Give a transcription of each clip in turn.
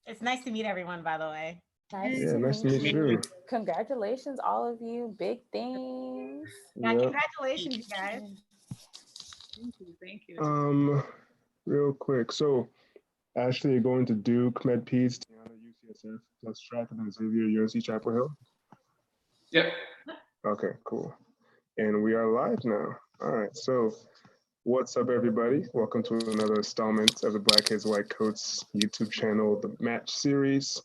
It's nice to meet everyone, by the way. Nice to meet you. Congratulations, all of you. Big things. Yeah, Yep. congratulations, you guys. Thank you. Thank you. Real quick. So, Ashley, you're going to Duke, Med-Peds, Tiana, UCSF, plus track, and then Xavier, UNC Chapel Hill. Yep. Okay, cool. And we are live now. All right. So, what's up, everybody? Welcome to another installment of the Black Kids White Coats YouTube channel, the Match Series.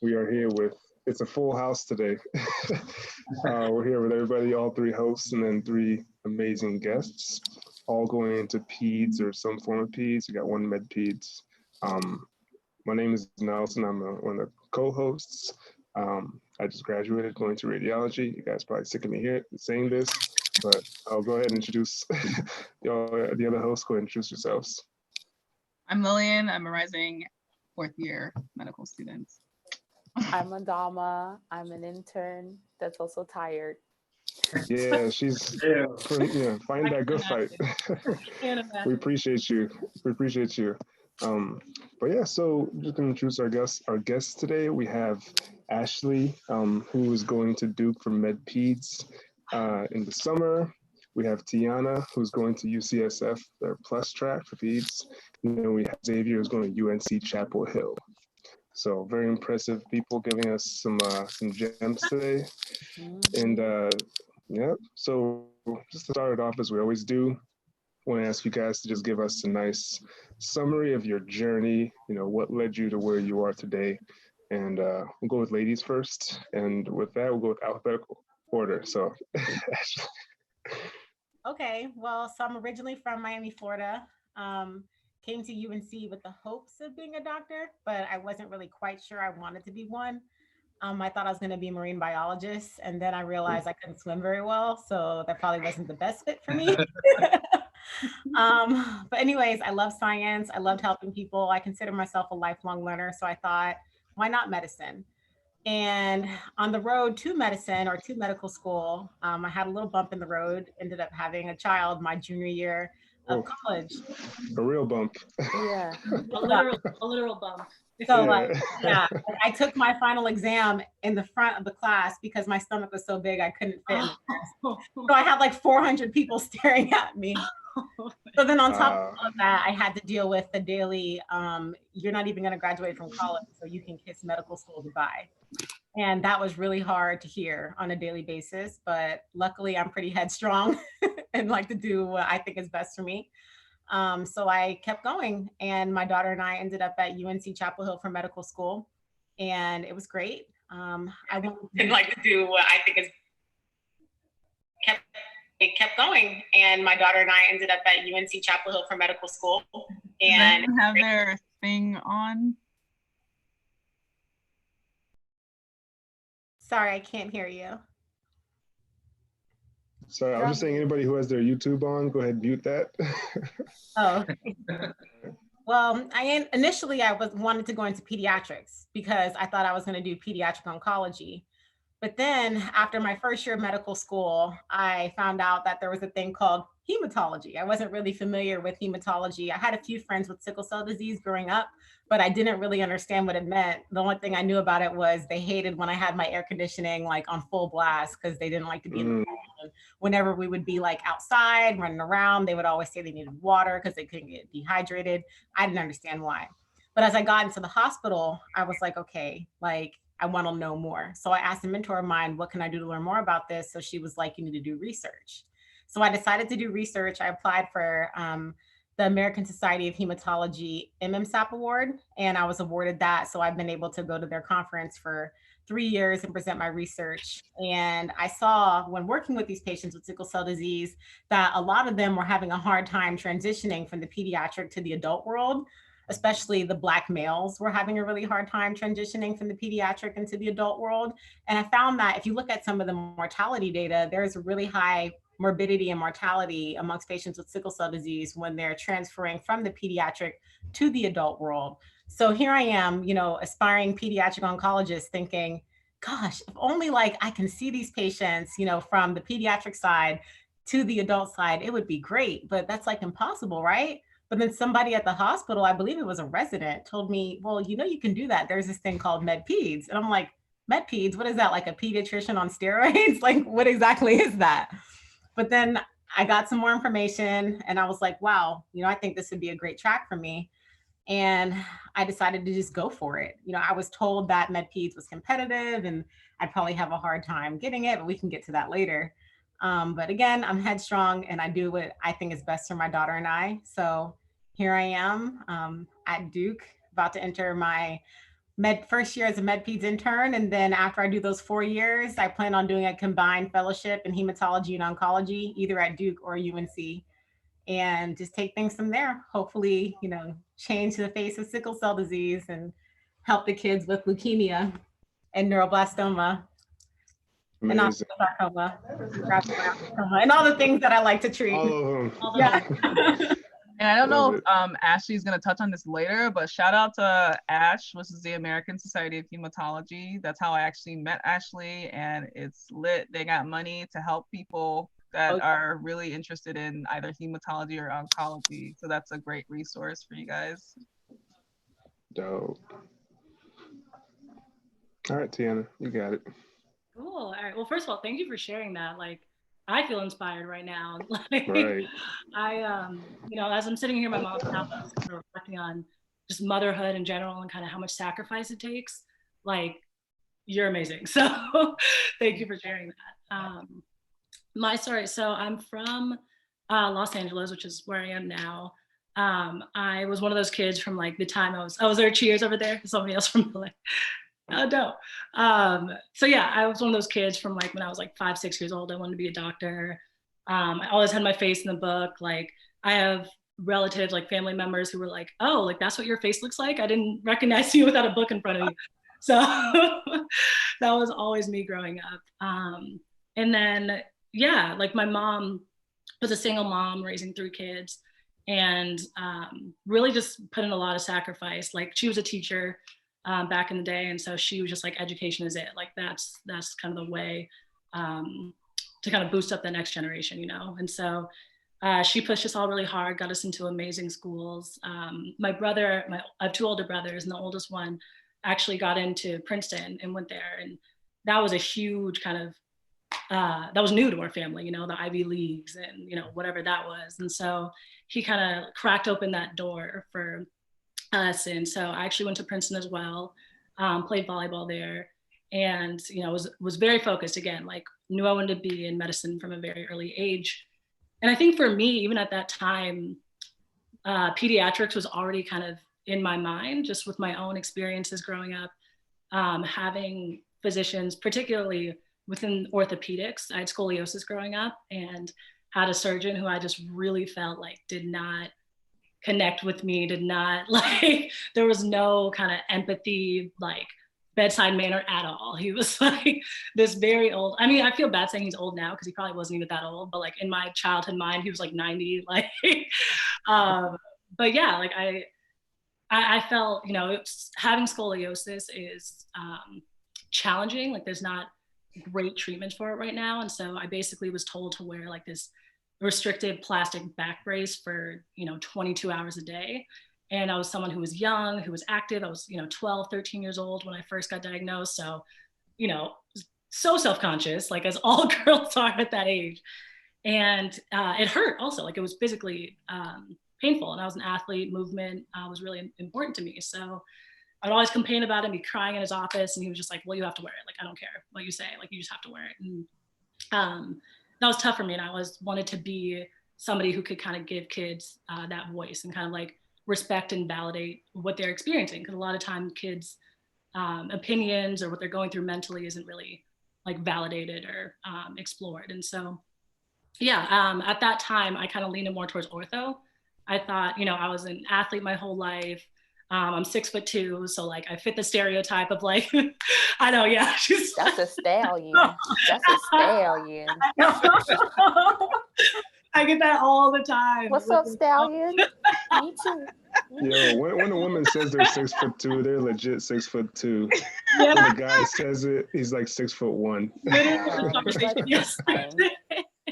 We are here with, it's a full house today. We're here with everybody, all three hosts, and then three amazing guests, all going into peds or some form of peds. We got one Med-Peds. My name is Nelson. I'm one of the co-hosts. I just graduated going to radiology. You guys probably sick of me here saying this, but I'll go ahead and introduce the other hosts. Go ahead and introduce yourselves. I'm Lillian. I'm a rising fourth year medical student. I'm Adama. I'm an intern that's also tired. Yeah, she's find that good fight. We appreciate you. We appreciate you. But yeah, so just gonna introduce our guests today. We have Ashley, who is going to Duke for Med-Peds in the summer. We have Tiana, who's going to UCSF, their plus track for peds. And then we have Xavier, who's going to UNC Chapel Hill. So very impressive people giving us some gems today. And yeah, so just to start it off as we always do, I want to ask you guys to just give us a nice summary of your journey, what led you to where you are today. And we'll go with ladies first. And with that, we'll go with alphabetical order. So Okay, well, so I'm originally from Miami, Florida. Came to UNC with the hopes of being a doctor, but I wasn't really quite sure I wanted to be one. I thought I was going to be a marine biologist, and then I realized I couldn't swim very well, so that probably wasn't the best fit for me. But anyways, I love science. I loved helping people. I consider myself a lifelong learner, so I thought, why not medicine? And on the road to medicine or to medical school, I had a little bump in the road, ended up having a child my junior year of college. A real bump. Yeah. A literal bump. So I took my final exam in the front of the class because my stomach was so big I couldn't fit in the class. So I had like 400 people staring at me. So then on top of that, I had to deal with the daily, you're not even going to graduate from college, so you can kiss medical school goodbye. And that was really hard to hear on a daily basis. But luckily, I'm pretty headstrong and like to do what I think is best for me. So I kept going, and my daughter and I ended up at UNC Chapel Hill for medical school, and it was great. I would like to do what I think is kept going, and my daughter and I ended up at UNC Chapel Hill for medical school. And they have their thing on. Sorry, I can't hear you. Sorry, I was just saying anybody who has their YouTube on, go ahead and mute that. Oh. Well, initially I wanted to go into pediatrics because I thought I was going to do pediatric oncology. But then after my first year of medical school, I found out that there was a thing called hematology. I wasn't really familiar with hematology. I had a few friends with sickle cell disease growing up, but I didn't really understand what it meant. The only thing I knew about it was they hated when I had my air conditioning like on full blast because they didn't like to be in the cold. Whenever we would be like outside running around, they would always say they needed water because they couldn't get dehydrated. I didn't understand why. But as I got into the hospital, I was like, okay, like I want to know more. So I asked a mentor of mine, what can I do to learn more about this? So she was like, you need to do research. So I decided to do research. I applied for the American Society of Hematology MMSAP award, and I was awarded that. So I've been able to go to their conference for 3 years and present my research. And I saw when working with these patients with sickle cell disease that a lot of them were having a hard time transitioning from the pediatric to the adult world. Especially the Black males were having a really hard time transitioning from the pediatric into the adult world. And I found that if you look at some of the mortality data, there's a really high morbidity and mortality amongst patients with sickle cell disease when they're transferring from the pediatric to the adult world. So here I am, aspiring pediatric oncologist thinking, gosh, if only like I can see these patients, from the pediatric side to the adult side, it would be great, but that's like impossible, right? But then somebody at the hospital, I believe it was a resident, told me, well, you know, you can do that. There's this thing called Med-Peds. And I'm like, Med-Peds, what is that? Like a pediatrician on steroids? Like, what exactly is that? But then I got some more information and I was like, wow, you know, I think this would be a great track for me. And I decided to just go for it. You know, I was told that Med-Peds was competitive and I'd probably have a hard time getting it, but we can get to that later. But again, I'm headstrong and I do what I think is best for my daughter and I. So here I am at Duke, about to enter my first year as a Med-Peds intern. And then after I do those 4 years, I plan on doing a combined fellowship in hematology and oncology, either at Duke or UNC, and just take things from there. Hopefully, you know, change the face of sickle cell disease and help the kids with leukemia and neuroblastoma. Amazing. And and all the things that I like to treat. All of them. Yeah. And I don't know Love if Ashley's going to touch on this later, but shout out to ASH, which is the American Society of Hematology. That's how I actually met Ashley, and it's lit. They got money to help people that are really interested in either hematology or oncology. So that's a great resource for you guys. Dope. All right, Tiana, you got it. Cool. All right. Well, first of all, thank you for sharing that. Like, I feel inspired right now. Like, Right. I, you know, as I'm sitting here in my mom's house, I was kind of reflecting on just motherhood in general and kind of how much sacrifice it takes. Like, you're amazing. So thank you for sharing that. My story. So I'm from Los Angeles, which is where I am now. I was one of those kids from like the time I was there. Cheers over there. Somebody else from LA. Oh, no. So yeah, I was one of those kids from like when I was like 5, 6 years old. I wanted to be a doctor. I always had my face in the book. Like I have relatives, like family members who were like, oh, like that's what your face looks like? I didn't recognize you without a book in front of you. So that was always me growing up. And then, yeah, like my mom was a single mom raising 3 kids and really just put in a lot of sacrifice. Like she was a teacher back in the day. And so she was just like, education is it. Like that's kind of the way to kind of boost up the next generation, you know? And so she pushed us all really hard, got us into amazing schools. My brother, I have 2 older brothers, and the oldest one actually got into Princeton and went there. And that was a huge kind of, that was new to our family, you know, the Ivy Leagues and, you know, whatever that was. And so he kind of cracked open that door for us. And so I actually went to Princeton as well, played volleyball there, and, you know, was very focused again, like knew I wanted to be in medicine from a very early age. And I think for me, even at that time, pediatrics was already kind of in my mind, just with my own experiences growing up, having physicians, particularly within orthopedics. I had scoliosis growing up and had a surgeon who I just really felt like did not connect with me, did not like, there was no kind of empathy, like bedside manner at all. He was like this very old, I mean, I feel bad saying he's old now because he probably wasn't even that old, but like in my childhood mind, he was like 90, like, but yeah, like I felt, you know, having scoliosis is challenging. Like there's not great treatment for it right now. And so I basically was told to wear like this restricted plastic back brace for, you know, 22 hours a day. And I was someone who was young, who was active. I was, you know, 12, 13 years old when I first got diagnosed. So, you know, so self-conscious, like as all girls are at that age. And it hurt also, like it was physically painful. And I was an athlete, movement was really important to me. So I'd always complain about him, be crying in his office. And he was just like, well, you have to wear it. Like, I don't care what you say, like, you just have to wear it. And that was tough for me. And I always wanted to be somebody who could kind of give kids that voice and kind of like respect and validate what they're experiencing. Because a lot of time kids' opinions or what they're going through mentally isn't really like validated or explored. And so, yeah, at that time, I kind of leaned more towards ortho. I thought, you know, I was an athlete my whole life. I'm 6'2", so like I fit the stereotype of like, I know, yeah. That's a stallion. That's a stallion. I get that all the time. What's up, stallion? Me too. Yo, when a woman says they're 6'2", they're legit 6'2". Yeah. When the guy says it, he's like 6'1". Yes.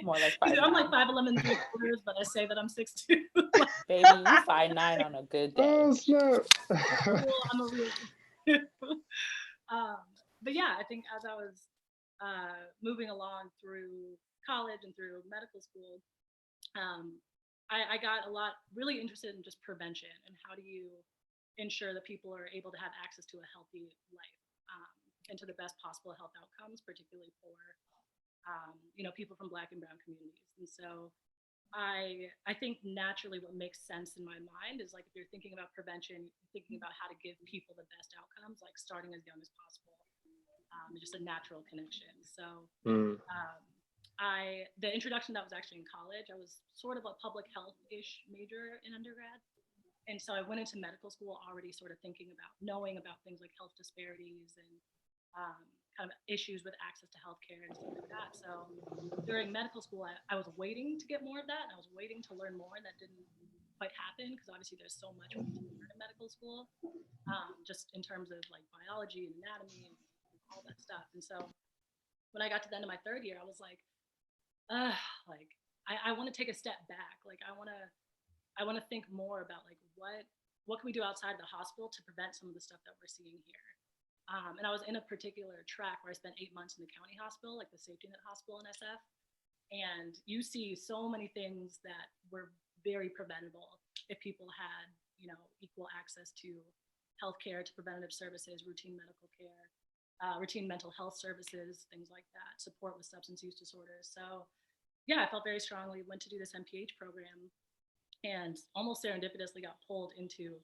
More like 5'9". I'm like 5'11", 3/4", but I say that I'm 6'2". Baby, you 5'9" on a good day. Oh, snap. I'm a real but yeah, I think as I was moving along through college and through medical school, I got really interested in just prevention and how do you ensure that people are able to have access to a healthy life, and to the best possible health outcomes, particularly for people from Black and Brown communities. And so I think naturally what makes sense in my mind is, like, if you're thinking about prevention, thinking about how to give people the best outcomes, like starting as young as possible, just a natural connection. So the introduction that was actually in college, I was sort of a public health-ish major in undergrad. And so I went into medical school already sort of knowing about things like health disparities and kind of issues with access to healthcare and stuff like that. So during medical school, I was waiting to get more of that, and I was waiting to learn more, and that didn't quite happen because obviously there's so much we can learn in medical school, just in terms of like biology and anatomy and all that stuff. And so when I got to the end of my third year, I was like, I want to take a step back. Like I want to think more about like what can we do outside of the hospital to prevent some of the stuff that we're seeing here. And I was in a particular track where I spent 8 months in the county hospital, like the safety net hospital in SF. And you see so many things that were very preventable if people had, equal access to healthcare, to preventative services, routine medical care, routine mental health services, things like that, support with substance use disorders. So yeah, I felt very strongly, went to do this MPH program, and almost serendipitously got pulled into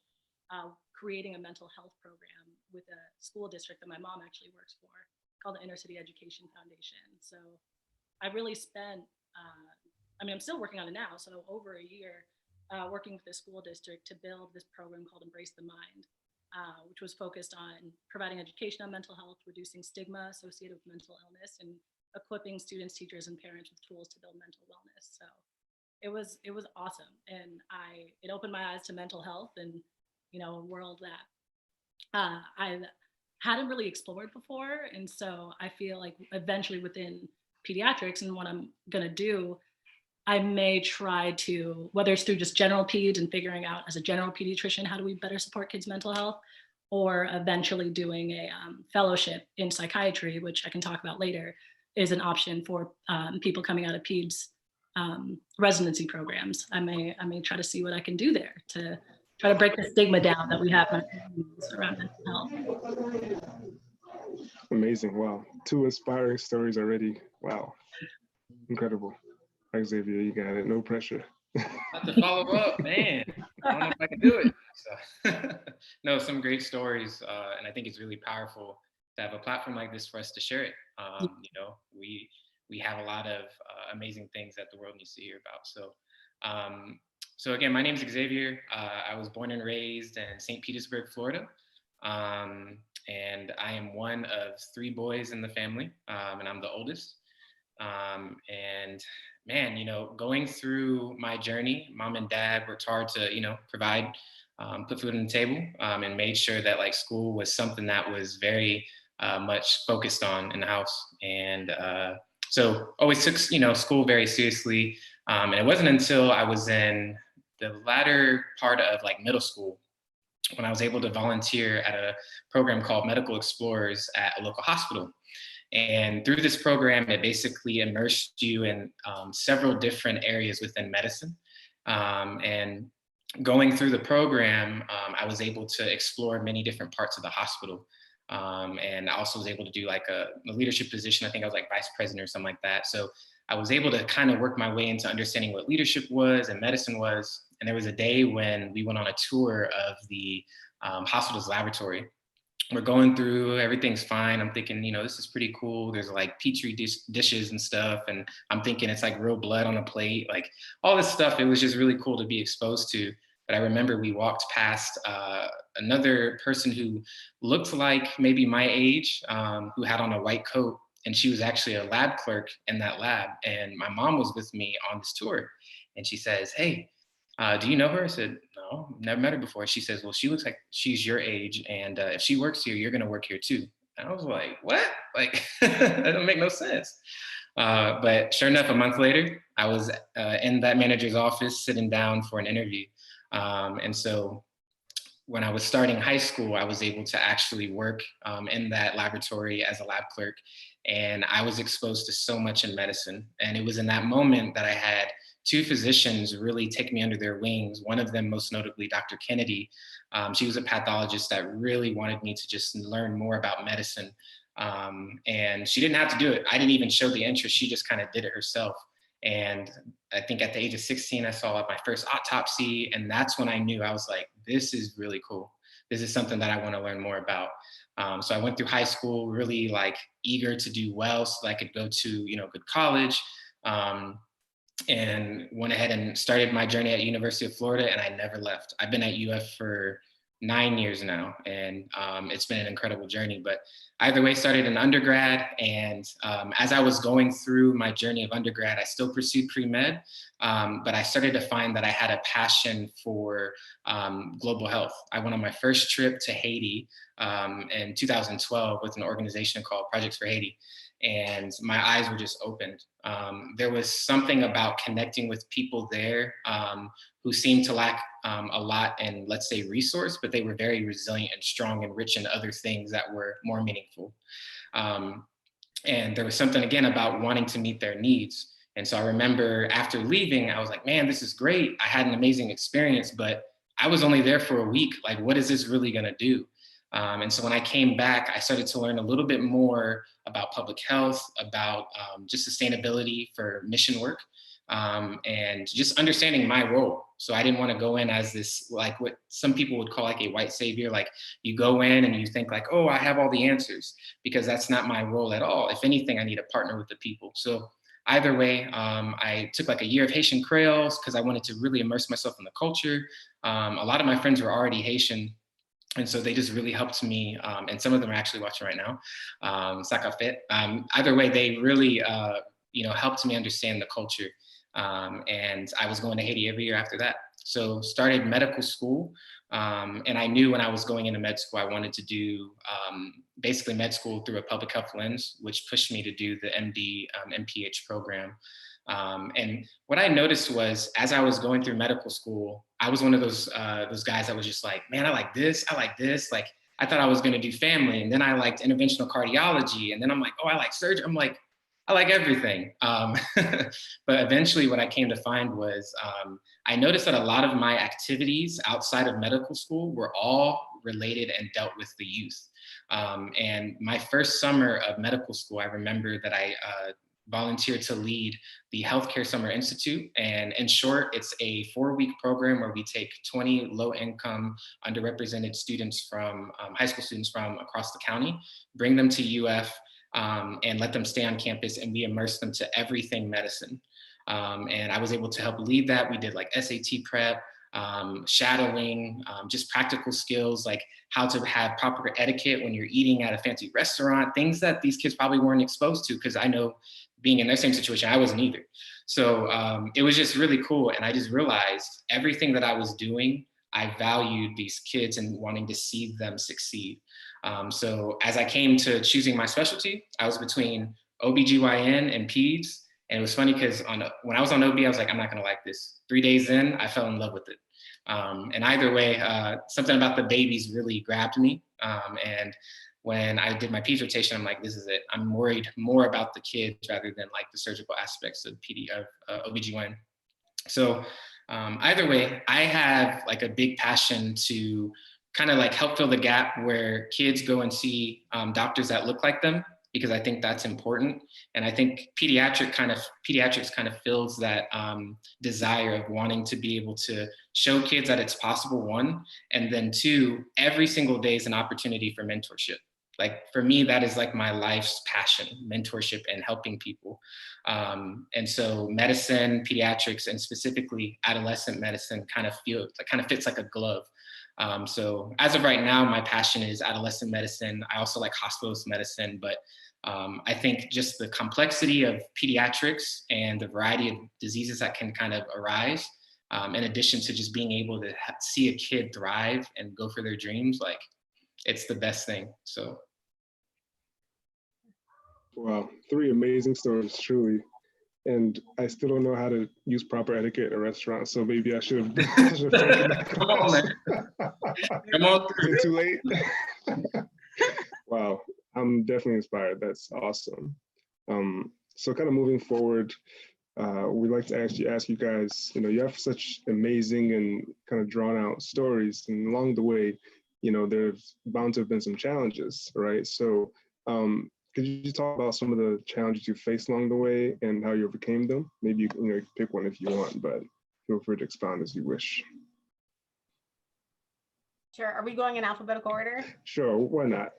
creating a mental health program with a school district that my mom actually works for, called the Inner City Education Foundation. So I really spent, I'm still working on it now, so over a year, working with the school district to build this program called Embrace the Mind, which was focused on providing education on mental health, reducing stigma associated with mental illness, and equipping students, teachers, and parents with tools to build mental wellness. So it was awesome, and it opened my eyes to mental health and a world that I hadn't really explored before. And so I feel like eventually within pediatrics and what I'm gonna do, I may try to, whether it's through just general peds and figuring out as a general pediatrician, how do we better support kids' mental health, or eventually doing a fellowship in psychiatry, which I can talk about later, is an option for people coming out of peds residency programs. I may try to see what I can do there to try to break the stigma down that we have around mental health. Amazing. Wow. 2 inspiring stories already. Wow. Incredible. Xavier, you got it. No pressure. Have to follow up, man. I don't know if I can do it. So, no, some great stories. And I think it's really powerful to have a platform like this for us to share it. We have a lot of amazing things that the world needs to hear about. So again, my name is Xavier. I was born and raised in St. Petersburg, Florida. And I am one of 3 boys in the family, and I'm the oldest. And man, going through my journey, mom and dad worked hard to, provide, put food on the table, and made sure that like school was something that was very much focused on in the house. And so always took, school very seriously. And it wasn't until I was in the latter part of like middle school when I was able to volunteer at a program called Medical Explorers at a local hospital. And through this program, it basically immersed you in several different areas within medicine. And going through the program, I was able to explore many different parts of the hospital. And I also was able to do like a leadership position. I think I was like vice president or something like that. So I was able to kind of work my way into understanding what leadership was and medicine was. And there was a day when we went on a tour of the hospital's laboratory. We're going through, everything's fine. I'm thinking, this is pretty cool. There's like Petri dishes and stuff. And I'm thinking it's like real blood on a plate, like all this stuff. It was just really cool to be exposed to. But I remember we walked past another person who looked like maybe my age, who had on a white coat. And she was actually a lab clerk in that lab. And my mom was with me on this tour. And she says, "Hey, do you know her?" I said, "No, never met her before." She says, "Well, she looks like she's your age. And if she works here, you're going to work here too." And I was like, "What?" Like, that don't make no sense. But sure enough, a month later, I was in that manager's office sitting down for an interview. And so when I was starting high school, I was able to actually work in that laboratory as a lab clerk. And I was exposed to so much in medicine. And it was in that moment that I had two physicians really take me under their wings. One of them, most notably, Dr. Kennedy. She was a pathologist that really wanted me to just learn more about medicine. And she didn't have to do it. I didn't even show the interest. She just kind of did it herself. And I think at the age of 16, I saw my first autopsy. And that's when I knew, I was like, this is really cool. This is something that I want to learn more about. So I went through high school really like eager to do well so that I could go to, good college. And went ahead and started my journey at University of Florida, and I never left. I've been at UF for 9 years now, and it's been an incredible journey. But either way, started in undergrad, and as I was going through my journey of undergrad, I still pursued pre-med, but I started to find that I had a passion for global health. I went on my first trip to Haiti in 2012 with an organization called Projects for Haiti. And my eyes were just opened. There was something about connecting with people there who seemed to lack a lot in, let's say, resource, but they were very resilient and strong and rich in other things that were more meaningful. And there was something, again, about wanting to meet their needs. And so I remember after leaving, I was like, man, this is great. I had an amazing experience, but I was only there for a week. Like, what is this really gonna do? And so when I came back, I started to learn a little bit more about public health, about just sustainability for mission work, and just understanding my role. So I didn't want to go in as this, like what some people would call like a white savior. Like you go in and you think like, oh, I have all the answers, because that's not my role at all. If anything, I need to partner with the people. So either way, I took like a year of Haitian Creoles because I wanted to really immerse myself in the culture. A lot of my friends were already Haitian. And so they just really helped me, and some of them are actually watching right now. Sakafet. Either way, they really, helped me understand the culture. And I was going to Haiti every year after that. So started medical school, and I knew when I was going into med school, I wanted to do basically med school through a public health lens, which pushed me to do the MD, MPH program. And what I noticed was, as I was going through medical school, I was one of those guys that was just like, man, I like this. Like, I thought I was going to do family, and then I liked interventional cardiology, and then I'm like, oh, I like surgery. I'm like, I like everything. But eventually, what I came to find was, I noticed that a lot of my activities outside of medical school were all related and dealt with the youth. And my first summer of medical school, I remember that I volunteered to lead the Healthcare Summer Institute. And in short, it's a 4-week program where we take 20 low-income, underrepresented students from high school students from across the county, bring them to UF, and let them stay on campus, and we immerse them to everything medicine. And I was able to help lead that. We did like SAT prep, shadowing, just practical skills, like how to have proper etiquette when you're eating at a fancy restaurant, things that these kids probably weren't exposed to, because I know being in their same situation, I wasn't either. So it was just really cool. And I just realized everything that I was doing, I valued these kids and wanting to see them succeed. So as I came to choosing my specialty, I was between OBGYN and Peds. And it was funny because when I was on OB, I was like, I'm not gonna like this. 3 days in, I fell in love with it. And either way, something about the babies really grabbed me. And when I did my Peds rotation, I'm like, this is it. I'm worried more about the kids rather than like the surgical aspects of OBGYN. So either way, I have like a big passion to kind of like help fill the gap where kids go and see doctors that look like them, because I think that's important. And I think pediatrics kind of fills that desire of wanting to be able to show kids that it's possible, one, and then two, every single day is an opportunity for mentorship. Like for me, that is like my life's passion, mentorship and helping people. And so medicine, pediatrics, and specifically adolescent medicine kind of fits like a glove. So as of right now, my passion is adolescent medicine. I also like hospitalist medicine, but I think just the complexity of pediatrics and the variety of diseases that can kind of arise, in addition to just being able to see a kid thrive and go for their dreams, like it's the best thing. So. Wow, 3 amazing stories, truly. And I still don't know how to use proper etiquette in a restaurant, so maybe I should have taken that Come on, man. Come on Is through. it too late? Wow, I'm definitely inspired. That's awesome. So kind of moving forward, we'd like to actually ask you guys, you have such amazing and kind of drawn out stories, and along the way, there's bound to have been some challenges, right? So could you just talk about some of the challenges you faced along the way and how you overcame them? Maybe you pick one if you want, but feel free to expound as you wish. Sure. Are we going in alphabetical order? Sure, why not?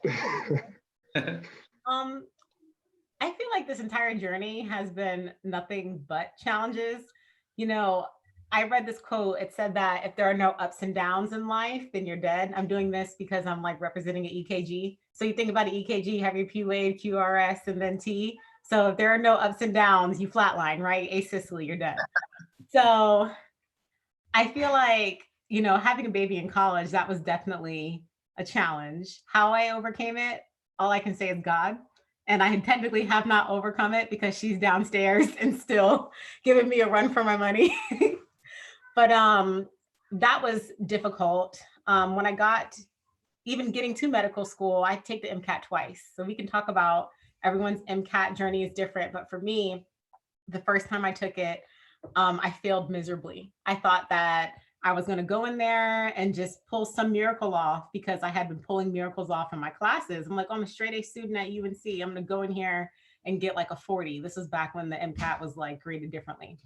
I feel like this entire journey has been nothing but challenges. I read this quote. It said that if there are no ups and downs in life, then you're dead. I'm doing this because I'm like representing an EKG. So you think about an EKG, you have your P wave, QRS, and then T. So if there are no ups and downs, you flatline, right? Asystole, you're dead. So I feel like, having a baby in college, that was definitely a challenge. How I overcame it, all I can say is God. And I technically have not overcome it because she's downstairs and still giving me a run for my money. But that was difficult. When I got, even getting to medical school, I take the MCAT twice. So we can talk about everyone's MCAT journey is different. But for me, the first time I took it, I failed miserably. I thought that I was going to go in there and just pull some miracle off because I had been pulling miracles off in my classes. I'm like, I'm a straight A student at UNC. I'm going to go in here and get like a 40. This was back when the MCAT was like graded differently.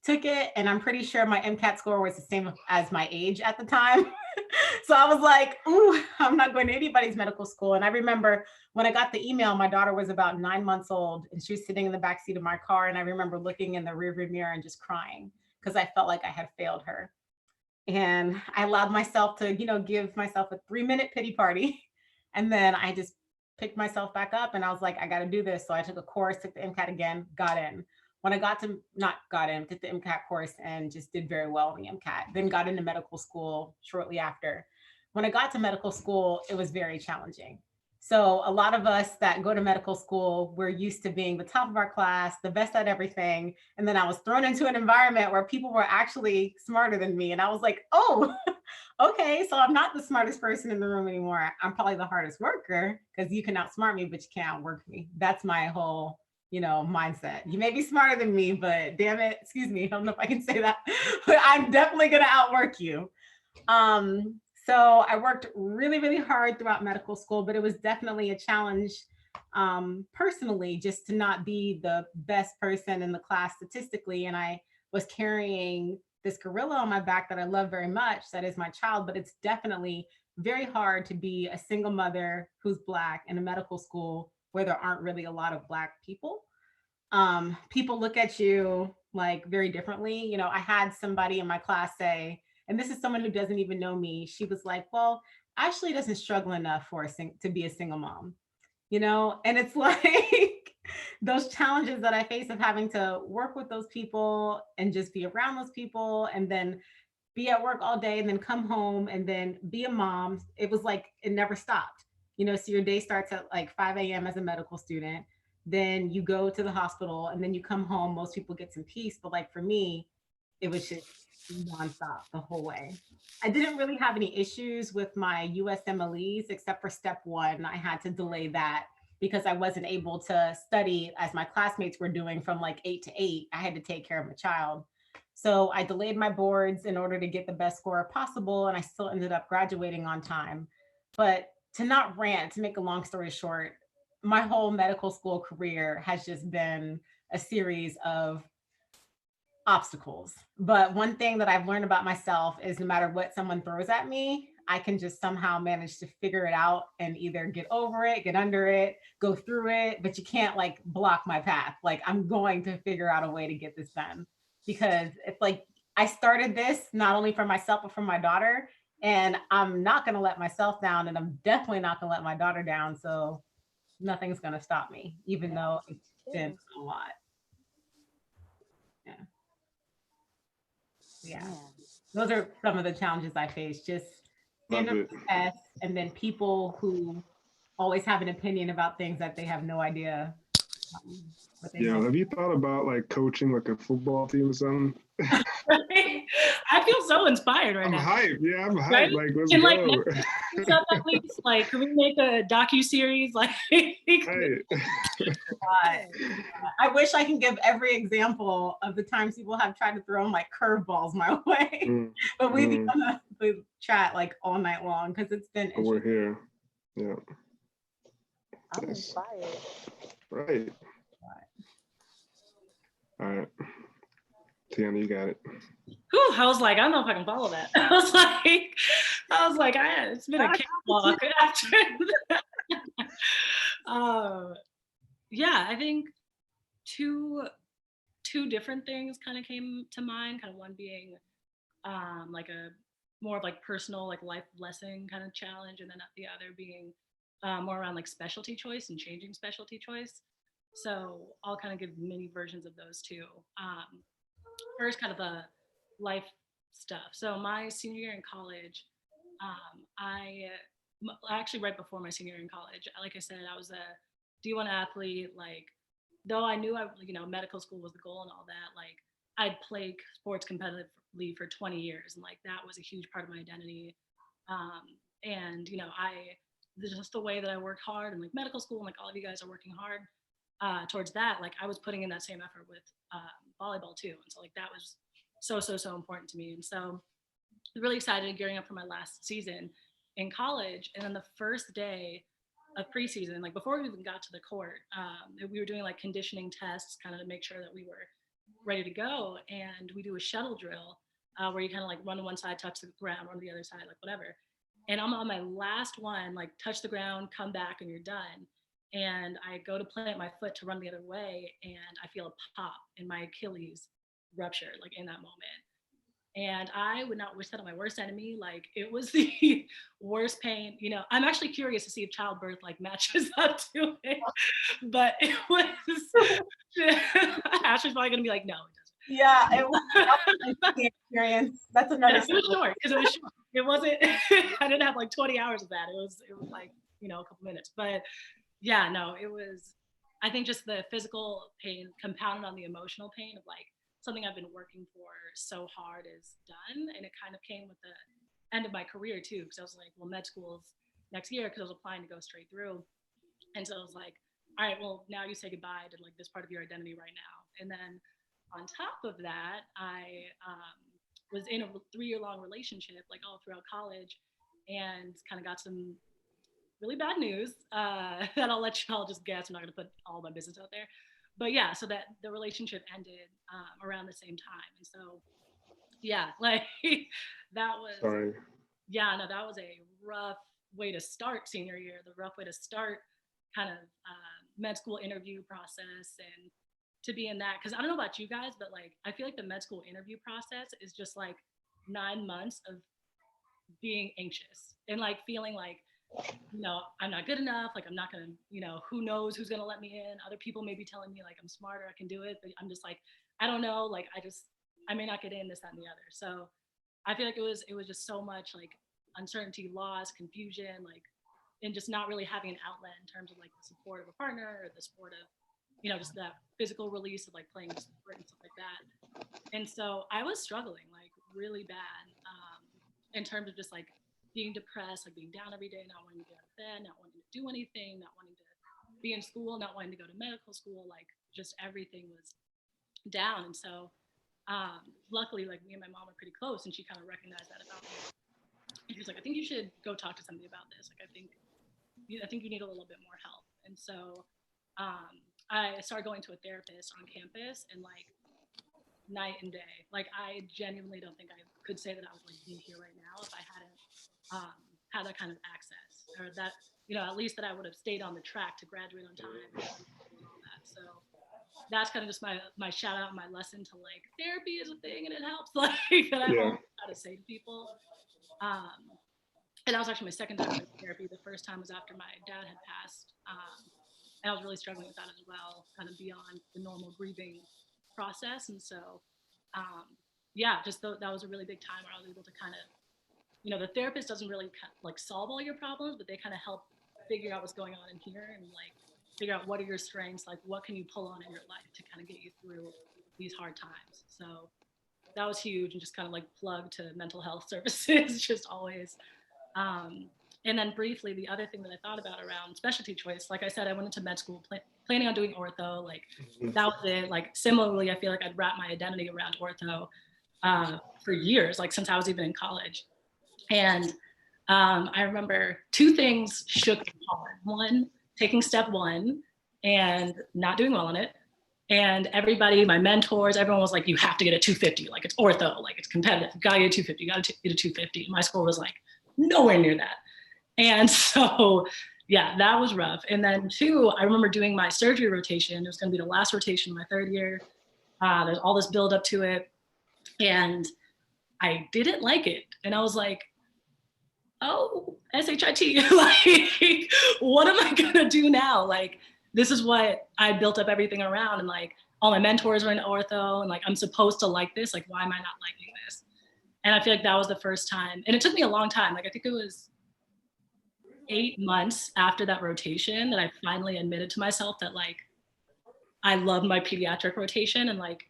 Took it, and I'm pretty sure my MCAT score was the same as my age at the time. So I was like, ooh, I'm not going to anybody's medical school. And I remember when I got the email, my daughter was about 9 months old and she was sitting in the backseat of my car. And I remember looking in the rearview mirror and just crying because I felt like I had failed her. And I allowed myself to, give myself a 3-minute pity party. And then I just picked myself back up and I was like, I got to do this. So I took a course, took the MCAT again, got in. When I took the MCAT course and just did very well in the MCAT, then got into medical school shortly after. When I got to medical school, it was very challenging. So a lot of us that go to medical school, we're used to being the top of our class, the best at everything. And then I was thrown into an environment where people were actually smarter than me. And I was like, oh, okay, so I'm not the smartest person in the room anymore. I'm probably the hardest worker because you can outsmart me, but you can't outwork me. That's my whole mindset. You may be smarter than me, but damn it, excuse me, I don't know if I can say that, but I'm definitely going to outwork you. So I worked really, really hard throughout medical school, but it was definitely a challenge personally, just to not be the best person in the class statistically. And I was carrying this gorilla on my back that I love very much, that is my child, but it's definitely very hard to be a single mother who's Black in a medical school where there aren't really a lot of Black people. People look at you like very differently. I had somebody in my class say, and this is someone who doesn't even know me, she was like, well, Ashley doesn't struggle enough to be a single mom, and it's like those challenges that I face of having to work with those people and just be around those people and then be at work all day and then come home and then be a mom. It was like, it never stopped. So your day starts at like 5 a.m. as a medical student. Then you go to the hospital and then you come home. Most people get some peace. But like for me, it was just nonstop the whole way. I didn't really have any issues with my USMLEs except for step 1. I had to delay that because I wasn't able to study as my classmates were doing from like 8 to 8. I had to take care of my child. So I delayed my boards in order to get the best score possible. And I still ended up graduating on time. But to not rant, to make a long story short, my whole medical school career has just been a series of obstacles. But one thing that I've learned about myself is no matter what someone throws at me, I can just somehow manage to figure it out and either get over it, get under it, go through it, but you can't like block my path. Like I'm going to figure out a way to get this done because it's like I started this not only for myself, but for my daughter. And I'm not going to let myself down. And I'm definitely not going to let my daughter down. So nothing's going to stop me, even though it's been a lot. Yeah. Those are some of the challenges I face. Just standing up to tests, and then people who always have an opinion about things that they have no idea what they Yeah, know. have you thought about like coaching like a football team or something? I feel so inspired right I'm now. hyped. Yeah, I'm hyped. Right? Like, let's Can like go. stuff at least like can we make a docu-series like Right. I wish I can give every example of the times people have tried to throw like curveballs my way, but we've been on the chat like all night long because it's been But we're here. Yeah. I'm inspired. Right. All right. Tiana, you got it. Whew, I was like, I don't know if I can follow that. I was like, it's been a cakewalk after that. Yeah, I think two different things kind of came to mind. Kind of one being like a more of like personal like life lesson kind of challenge, and then the other being more around like specialty choice and changing specialty choice. So I'll kind of give mini versions of those two. First, kind of the life stuff. So my senior year in college, I actually right before my senior year in college, like I said, I was a D1 athlete. Like, though I knew medical school was the goal and all that, like I'd played sports competitively for 20 years, and like that was a huge part of my identity. And just the way that I worked hard and like medical school, and like all of you guys are working hard towards that, like I was putting in that same effort with volleyball too. And so like that was so important to me. And so really excited, gearing up for my last season in college. And then the first day of preseason, like before we even got to the court, we were doing like conditioning tests kind of to make sure that we were ready to go. And we do a shuttle drill where you kind of like run to one side, touch the ground, run to the other side, like whatever. And I'm on my last one, like touch the ground, come back, and you're done. And I go to plant my foot to run the other way, and I feel a pop, and my Achilles ruptured, like in that moment. And I would not wish that on my worst enemy. Like it was the worst pain. I'm actually curious to see if childbirth like matches up to it, but it was. Ashley's probably gonna be like, no, it doesn't. Yeah, it was the experience. That's another. It was short because it was short. It wasn't. I didn't have like 20 hours of that. It was like a couple minutes, but. Yeah, no, it was, I think just the physical pain compounded on the emotional pain of like something I've been working for so hard is done. And it kind of came with the end of my career too, because I was like, well, med school's next year because I was applying to go straight through. And so I was like, all right, well, now you say goodbye to like this part of your identity right now. And then on top of that, I was in a 3-year-long relationship like all throughout college, and kind of got some really bad news that I'll let you all just guess. I'm not going to put all my business out there. But yeah, so that the relationship ended around the same time. And so, yeah, like that was, Sorry. Yeah, no, that was a rough way to start senior year, the rough way to start kind of med school interview process, and to be in that. Because I don't know about you guys, but like, I feel like the med school interview process is just like 9 months of being anxious and like feeling like, I'm not good enough. Like, I'm not going to, who knows who's going to let me in. Other people may be telling me like I'm smarter, I can do it. But I'm just like, I don't know. Like, I may not get in, this, that, and the other. So I feel like it was just so much like uncertainty, loss, confusion, like, and just not really having an outlet in terms of like the support of a partner or the support of, just that physical release of like playing sport and stuff like that. And so I was struggling like really bad in terms of just like being depressed, like being down every day, not wanting to get out of bed, not wanting to do anything, not wanting to be in school, not wanting to go to medical school, like just everything was down. And so luckily, like me and my mom are pretty close, and she kind of recognized that about me. And she was like, I think you should go talk to somebody about this. Like, I think you need a little bit more help. And so I started going to a therapist on campus, and like night and day. Like, I genuinely don't think I could say that I would like be here right now if I hadn't had that kind of access, or that, at least that I would have stayed on the track to graduate on time and all that. So that's kind of just my shout out, my lesson to like therapy is a thing and it helps, like that I always try to say to people. And that was actually my second time in therapy. The first time was after my dad had passed. And I was really struggling with that as well, kind of beyond the normal grieving process. And so, just that was a really big time where I was able to kind of, the therapist doesn't really like solve all your problems, but they kind of help figure out what's going on in here and like figure out what are your strengths, like what can you pull on in your life to kind of get you through these hard times. So that was huge, and just kind of like plug to mental health services, just always. And then briefly, the other thing that I thought about around specialty choice, like I said, I went into med school planning on doing ortho, like that was it. Like similarly, I feel like I'd wrapped my identity around ortho for years, like since I was even in college. And I remember two things shook me hard. One, taking step one and not doing well in it. And everybody, my mentors, everyone was like, you have to get a 250, like it's ortho, like it's competitive. You gotta get a 250, you gotta get a 250. My score was like nowhere near that. And so, yeah, that was rough. And then two, I remember doing my surgery rotation. It was gonna be the last rotation of my third year. There's all this build up to it. And I didn't like it. And I was like, oh, SHIT, like, what am I gonna do now? Like, this is what I built up everything around, and like all my mentors were in ortho, and like I'm supposed to like this, like why am I not liking this? And I feel like that was the first time, and it took me a long time, like I think it was 8 months after that rotation that I finally admitted to myself that like I love my pediatric rotation, and like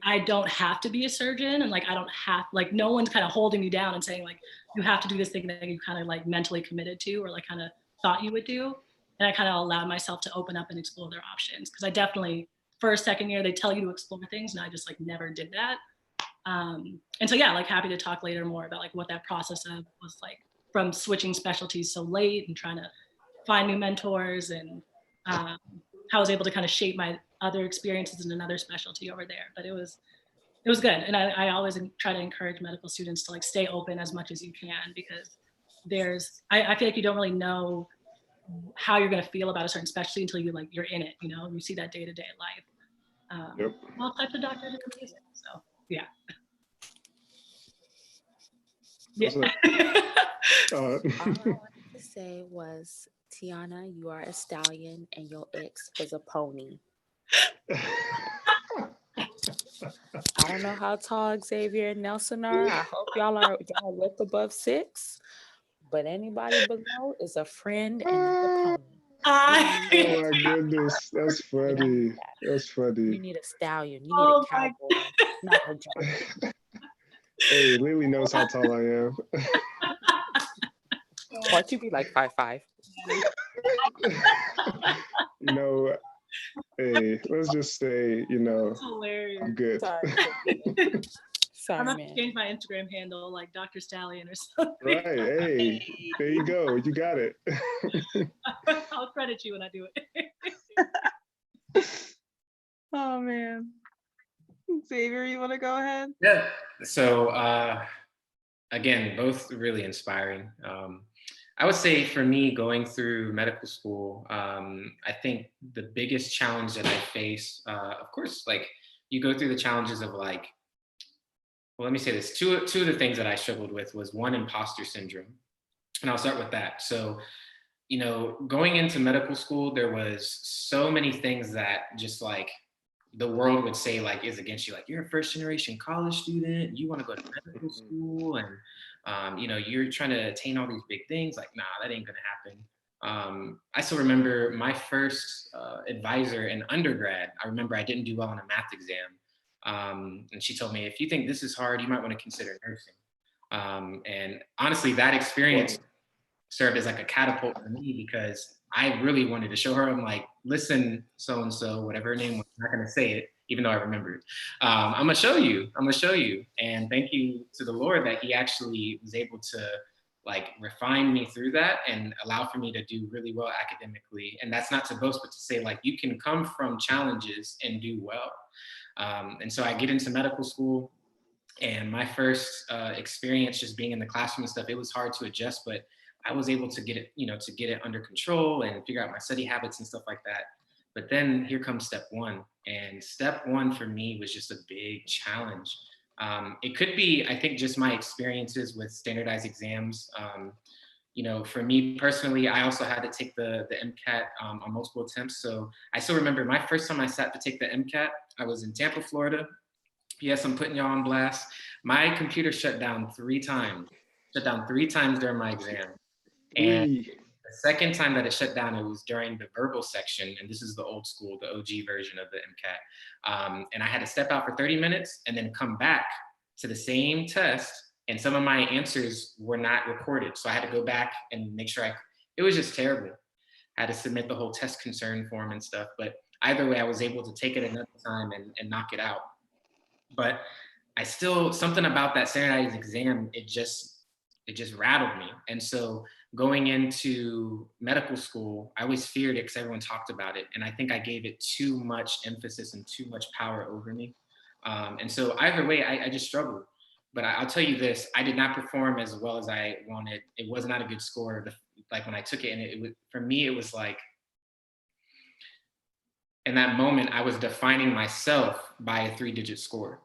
I don't have to be a surgeon, and like I don't have, like no one's kind of holding me down and saying like you have to do this thing that you kind of like mentally committed to or like kind of thought you would do. And I kind of allowed myself to open up and explore their options, because I definitely, first, second year, they tell you to explore things, and I just like never did that. And so yeah, like happy to talk later more about like what that process of was like from switching specialties so late and trying to find new mentors, and how I was able to kind of shape my other experiences in another specialty over there. But it was good. And I always try to encourage medical students to like stay open as much as you can, because I feel like you don't really know how you're going to feel about a certain specialty until you're in it, you see that day-to-day life. Yep. All types of doctors are amazing. So yeah. All I wanted to say was, Tiana, you are a stallion and your ex was a pony. I don't know how tall Xavier and Nelson are. I hope y'all look above 6, but anybody below is a friend and is a pony. Oh my goodness, that's funny. That's funny. You need a stallion. You need a cowboy, not a jockey. Hey, Lily knows how tall I am. Why'd you be like 5'5"? Hey, let's just say, I'm good. Sorry, I'm going to change my Instagram handle, like Dr. Stallion or something. Right, hey, there you go. You got it. I'll credit you when I do it. Oh, man. Xavier, you want to go ahead? Yeah. So, again, both really inspiring. I would say for me, going through medical school, I think the biggest challenge that I face, of course, like you go through the challenges of like, well, let me say this. Two of the things that I struggled with was one, imposter syndrome. And I'll start with that. So, going into medical school, there was so many things that just like the world would say like is against you. Like, you're a first generation college student, you want to go to medical school, and you're trying to attain all these big things. Like, nah, that ain't gonna happen. I still remember my first advisor in undergrad. I remember I didn't do well on a math exam. And she told me, if you think this is hard, you might want to consider nursing. And honestly, that experience served as like a catapult for me, because I really wanted to show her, I'm like, listen, so-and-so, whatever her name was, I'm not gonna say it, even though I remembered. I'm gonna show you. And thank you to the Lord that he actually was able to like refine me through that and allow for me to do really well academically. And that's not to boast, but to say like, you can come from challenges and do well. And so I get into medical school, and my first experience just being in the classroom and stuff, it was hard to adjust, but I was able to get it under control and figure out my study habits and stuff like that. But then here comes step one. And step one for me was just a big challenge. It could be, I think, just my experiences with standardized exams. For me personally, I also had to take the MCAT on multiple attempts. So I still remember my first time I sat to take the MCAT, I was in Tampa, Florida. Yes, I'm putting y'all on blast. My computer shut down 3 times during my exam. And the The second time that it shut down, it was during the verbal section, and this is the old school, the OG version of the MCAT. And I had to step out for 30 minutes and then come back to the same test, and some of my answers were not recorded. So I had to go back and make sure it was just terrible. I had to submit the whole test concern form and stuff, but either way, I was able to take it another time and knock it out. But I still, something about that standardized exam, it just rattled me. And so going into medical school, I always feared it because everyone talked about it. And I think I gave it too much emphasis and too much power over me. And so either way, I just struggled. But I'll tell you this, I did not perform as well as I wanted. It was not a good score. Like when I took it, and it was, for me, it was like, in that moment, I was defining myself by a 3-digit score.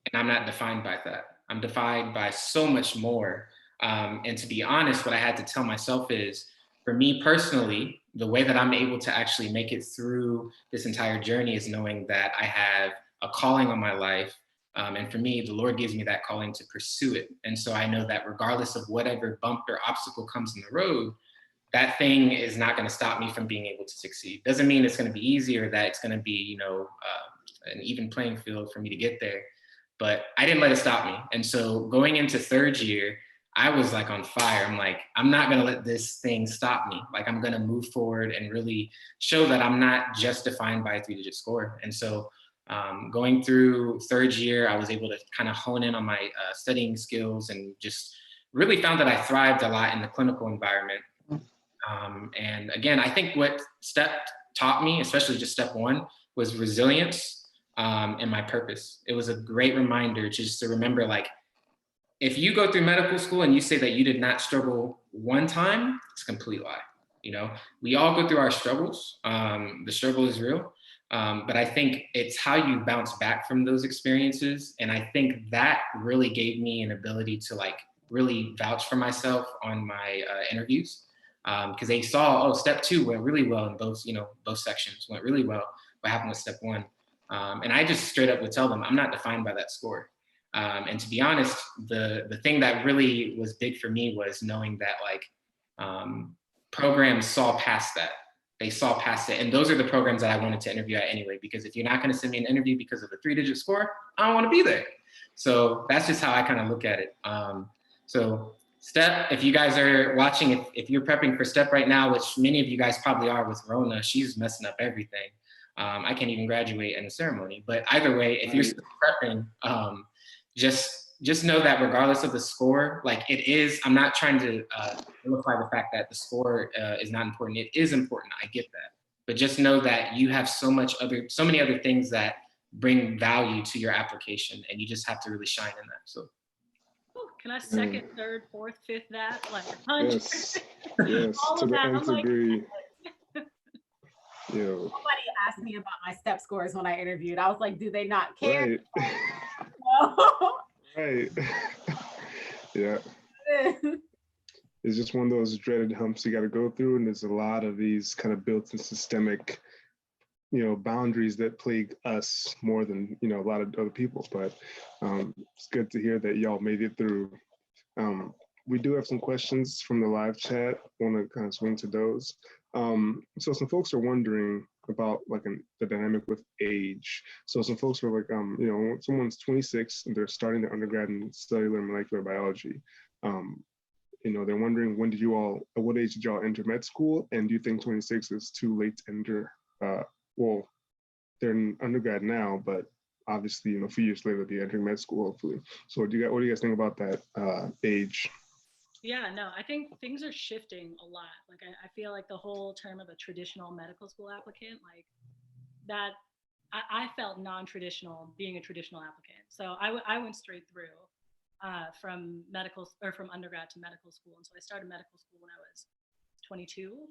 And I'm not defined by that. I'm defined by so much more. And to be honest, what I had to tell myself is, for me personally, the way that I'm able to actually make it through this entire journey is knowing that I have a calling on my life. And for me, the Lord gives me that calling to pursue it. And so I know that regardless of whatever bump or obstacle comes in the road, that thing is not going to stop me from being able to succeed. Doesn't mean it's going to be easy or that it's going to be, an even playing field for me to get there. But I didn't let it stop me. And so going into third year, I was like on fire. I'm like, I'm not going to let this thing stop me. Like, I'm going to move forward and really show that I'm not just defined by a 3-digit score. And so going through third year, I was able to kind of hone in on my studying skills and just really found that I thrived a lot in the clinical environment. And again, I think what STEP taught me, especially just step 1, was resilience and my purpose. It was a great reminder just to remember, like, if you go through medical school and you say that you did not struggle one time, it's a complete lie. We all go through our struggles. The struggle is real. But I think it's how you bounce back from those experiences. And I think that really gave me an ability to like really vouch for myself on my interviews. Because they saw, step 2 went really well in both sections, went really well. What happened with step 1? And I just straight up would tell them, I'm not defined by that score. And to be honest, the thing that really was big for me was knowing that programs saw past that. They saw past it. And those are the programs that I wanted to interview at anyway, because if you're not going to send me an interview because of a 3-digit score, I don't want to be there. So that's just how I kind of look at it. So STEP, if you guys are watching, if you're prepping for STEP right now, which many of you guys probably are with Rona, she's messing up everything. I can't even graduate in the ceremony. But either way, if you're still prepping, just know that regardless of the score, like it is, I'm not trying to vilify the fact that the score is not important. It is important, I get that. But just know that you have so many other things that bring value to your application, and you just have to really shine in that. So. Can I second, third, fourth, fifth that? Like, yes, to the nth degree. Nobody asked me about my STEP scores when I interviewed. I was like, do they not care? Right. No. Right. Yeah. It's just one of those dreaded humps you got to go through, and there's a lot of these kind of built-in systemic, boundaries that plague us more than a lot of other people. But it's good to hear that y'all made it through. We do have some questions from the live chat. I want to kind of swing to those. So some folks are wondering about the dynamic with age. So some folks are like, someone's 26 and they're starting their undergrad in cellular and molecular biology. They're wondering, at what age did y'all enter med school? And do you think 26 is too late to enter? Well, they're in undergrad now, but obviously, a few years later, they'll be entering med school, hopefully. So what do you guys think about that age? Yeah, no, I think things are shifting a lot. Like, I feel like the whole term of a traditional medical school applicant, like that, I felt non-traditional being a traditional applicant. So I went straight through from undergrad to medical school. And so I started medical school when I was 22.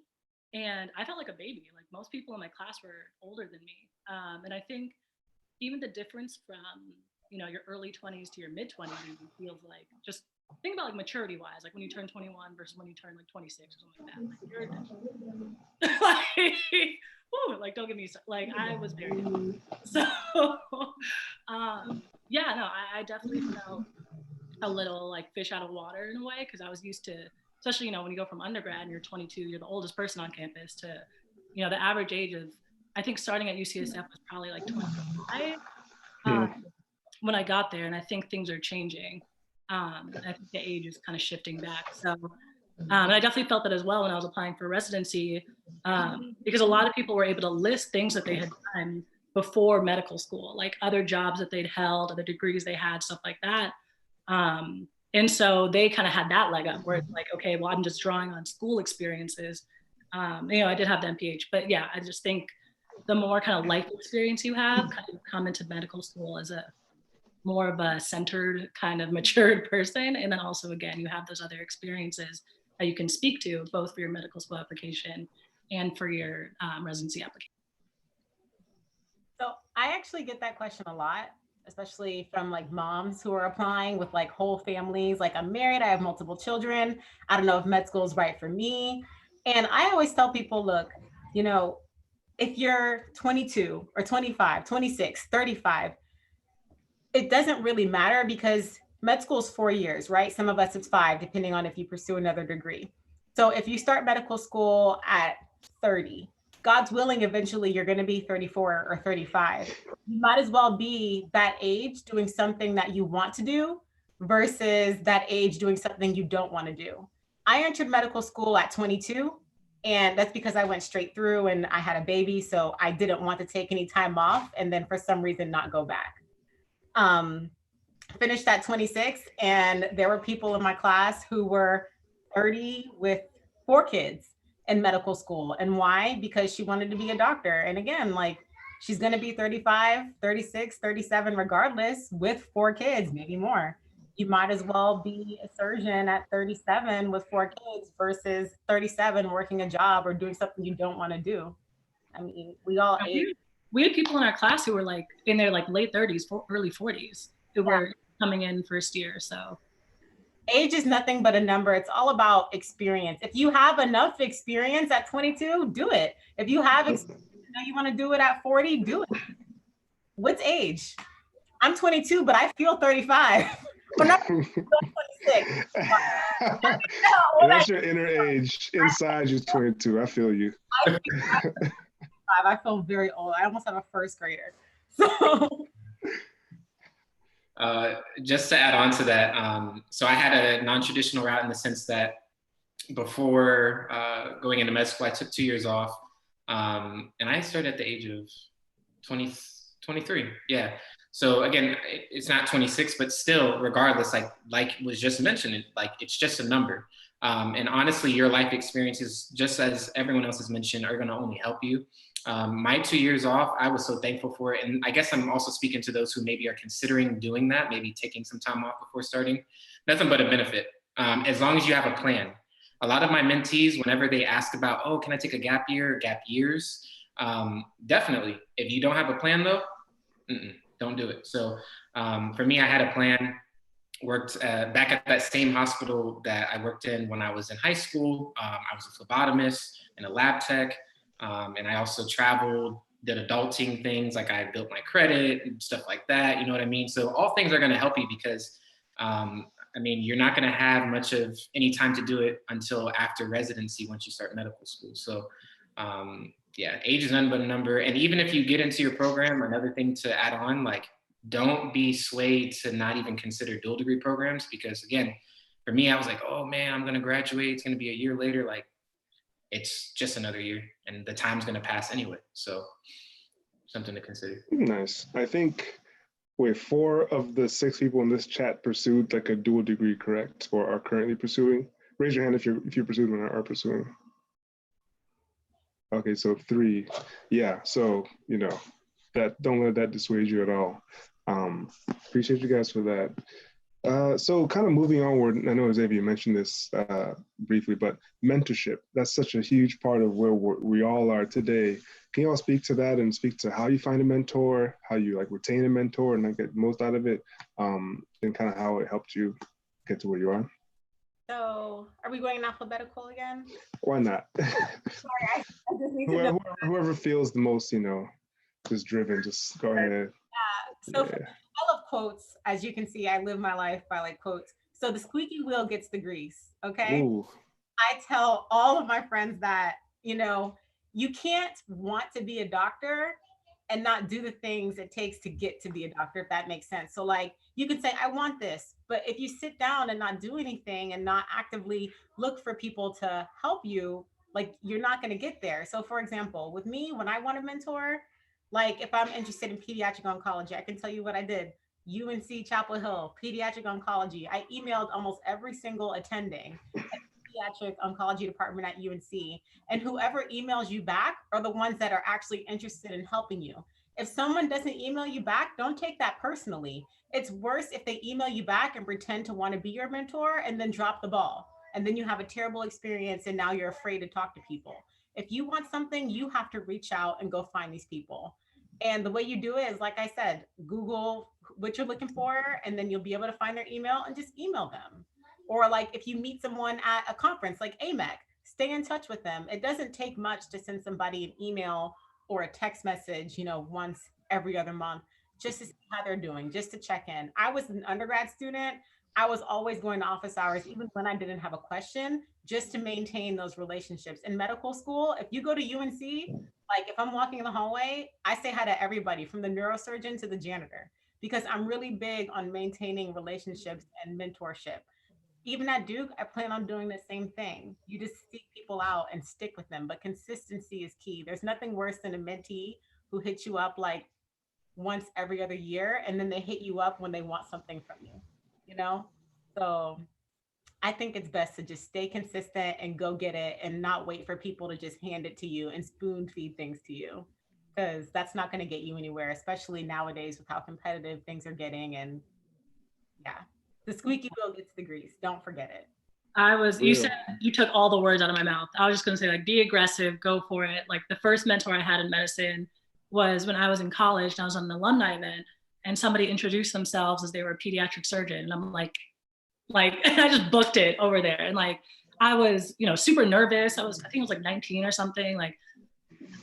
And I felt like a baby. Like most people in my class were older than me. And I think even the difference from, your early 20s to your mid 20s feels like, just think about like maturity wise, like when you turn 21 versus when you turn like 26 or something like that. Like you're like, don't get me started. Like I was very young. So I definitely felt a little like fish out of water in a way, because I was used to especially, you know, when you go from undergrad and you're 22, you're the oldest person on campus, to, you know, the average age of, I think starting at UCSF was probably like 25 when I got there. And I think things are changing. I think the age is kind of shifting back. So, and I definitely felt that as well when I was applying for residency, because a lot of people were able to list things that they had done before medical school, like other jobs that they'd held, other degrees they had, stuff like that. And so they kind of had that leg up where it's like, okay, well, I'm just drawing on school experiences. You know, I did have the MPH, but yeah, I just think the more kind of life experience you have, kind of come into medical school as a more of a centered, kind of matured person. And then also, again, you have those other experiences that you can speak to, both for your medical school application and for your residency application. So I actually get that question a lot, especially from like moms who are applying with like whole families. Like, I'm married, I have multiple children. I don't know if med school is right for me. And I always tell people, look, you know, if you're 22 or 25, 26, 35, it doesn't really matter because med school is 4 years, right? Some of us it's 5, depending on if you pursue another degree. So if you start medical school at 30, God's willing, eventually you're going to be 34 or 35. You might as well be that age doing something that you want to do versus that age doing something you don't want to do. I entered medical school at 22, and that's because I went straight through and I had a baby. So I didn't want to take any time off and then for some reason not go back. Finished at 26, and there were people in my class who were 30 with 4 kids in medical school. And why? Because she wanted to be a doctor. And again, like, she's going to be 35, 36, 37 regardless, with 4 kids, maybe more. You might as well be a surgeon at 37 with 4 kids versus 37 working a job or doing something you don't want to do. I mean, we all age. We had people in our class who were like in their like late 30s, early 40s, who were coming in first year. So age is nothing but a number. It's all about experience. If you have enough experience at 22, do it. If you have experience, you want to do it at 40, do it. What's age? I'm 22, but I feel 35. We're not 26. That's your inner age. Inside you're 22. I feel you. I feel very old. I almost have a first grader. So just to add on to that, so I had a non-traditional route in the sense that before going into med school, I took 2 years off, and I started at the age of 23. Yeah. So again, it's not 26, but still, regardless, like was just mentioned, like it's just a number. And honestly, your life experiences, just as everyone else has mentioned, are going to only help you. My 2 years off, I was so thankful for it. And I guess I'm also speaking to those who maybe are considering doing that, maybe taking some time off before starting. Nothing but a benefit, as long as you have a plan. A lot of my mentees, whenever they ask about, oh, can I take a gap year or gap years? Definitely. If you don't have a plan though, don't do it. So for me, I had a plan. Worked back at that same hospital that I worked in when I was in high school. I was a phlebotomist and a lab tech. And I also traveled, did adulting things, like I built my credit and stuff like that. You know what I mean? So all things are going to help you because, I mean, you're not going to have much of any time to do it until after residency once you start medical school. So yeah, age is none but a number. And even if you get into your program, another thing to add on, like, don't be swayed to not even consider dual degree programs, because again, for me, I was like, oh man, I'm going to graduate. It's going to be a year later. Like, it's just another year and the time's going to pass anyway. So something to consider. Nice. I think, wait, 4 of the 6 people in this chat pursued like a dual degree, correct? Or are currently pursuing? Raise your hand if you pursued one or are pursuing. Okay, so 3. Yeah, so, you know, that don't let that dissuade you at all. Appreciate you guys for that. So kind of moving onward, I know Xavier mentioned this briefly, but mentorship, that's such a huge part of where we all are today. Can you all speak to that and speak to how you find a mentor, how you like retain a mentor and like get most out of it, and kind of how it helped you get to where you are? So are we going in alphabetical again? Why not? Sorry, I just need to know. Whoever feels the most, you know, just driven, just go ahead. So I love quotes. As you can see, I live my life by like quotes. So the squeaky wheel gets the grease, okay? Ooh. I tell all of my friends that, you can't want to be a doctor and not do the things it takes to get to be a doctor, if that makes sense. So like you can say, I want this, but if you sit down and not do anything and not actively look for people to help you, like you're not going to get there. So for example, with me, when I want a mentor, like if I'm interested in pediatric oncology, I can tell you what I did. UNC Chapel Hill, pediatric oncology. I emailed almost every single attending pediatric oncology department at UNC. And whoever emails you back are the ones that are actually interested in helping you. If someone doesn't email you back, don't take that personally. It's worse if they email you back and pretend to want to be your mentor and then drop the ball. And then you have a terrible experience and now you're afraid to talk to people. If you want something, you have to reach out and go find these people. And the way you do it is, like I said, Google what you're looking for, and then you'll be able to find their email and just email them. Or like if you meet someone at a conference like AMEC, stay in touch with them. It doesn't take much to send somebody an email or a text message, once every other month, just to see how they're doing, just to check in. I was an undergrad student. I was always going to office hours, even when I didn't have a question, just to maintain those relationships. In medical school, if you go to UNC, like if I'm walking in the hallway, I say hi to everybody from the neurosurgeon to the janitor, because I'm really big on maintaining relationships and mentorship. Even at Duke, I plan on doing the same thing. You just seek people out and stick with them, but consistency is key. There's nothing worse than a mentee who hits you up like once every other year, and then they hit you up when they want something from you, you know? So I think it's best to just stay consistent and go get it and not wait for people to just hand it to you and spoon feed things to you, because that's not going to get you anywhere, especially nowadays with how competitive things are getting. And yeah, the squeaky wheel gets the grease. Don't forget it. You took all the words out of my mouth. I was just going to say, like, be aggressive, go for it. Like the first mentor I had in medicine was when I was in college and I was on an alumni event, and somebody introduced themselves as they were a pediatric surgeon. And I'm like, and I just booked it over there. And like, I was, super nervous. I think I was like 19 or something. Like,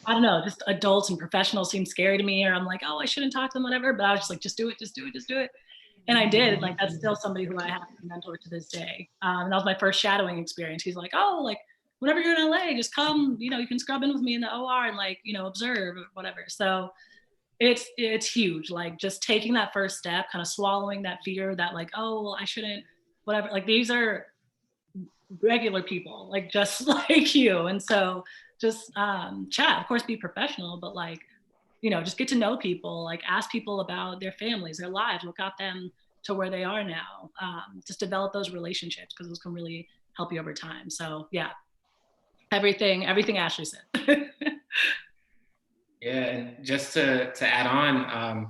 I don't know, just adults and professionals seemed scary to me, or I'm like, oh, I shouldn't talk to them, whatever. But I was just like, just do it, just do it, just do it. And I did. Like, that's still somebody who I have to mentor to this day. And that was my first shadowing experience. He's like, oh, like, whenever you're in LA, just come, you can scrub in with me in the OR and like, observe or whatever. So it's huge. Like just taking that first step, kind of swallowing that fear that like, oh, well, I shouldn't, whatever. Like these are regular people, like just like you. And so just chat, of course, be professional, but like, just get to know people, like ask people about their families, their lives, what got them to where they are now. Just develop those relationships, because those can really help you over time. So yeah, everything Ashley said. Yeah, and just to add on,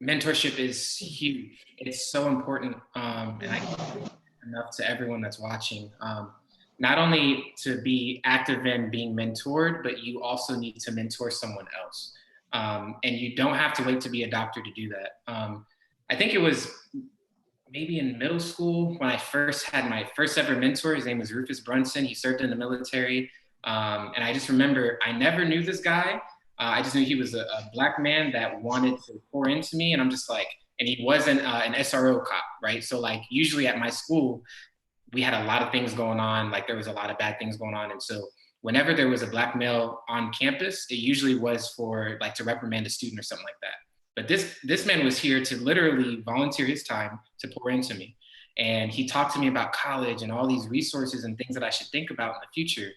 mentorship is huge. It's so important, and I can't enough to everyone that's watching. Not only to be active in being mentored, but you also need to mentor someone else. And you don't have to wait to be a doctor to do that. I think it was maybe in middle school when I first had my first ever mentor. His name was Rufus Brunson. He served in the military. And I just remember, I never knew this guy. I just knew he was a Black man that wanted to pour into me. And I'm just like, and he wasn't an SRO cop, right? So like usually at my school, we had a lot of things going on. Like there was a lot of bad things going on. And so whenever there was a Black male on campus, it usually was for like to reprimand a student or something like that. But this man was here to literally volunteer his time to pour into me. And he talked to me about college and all these resources and things that I should think about in the future.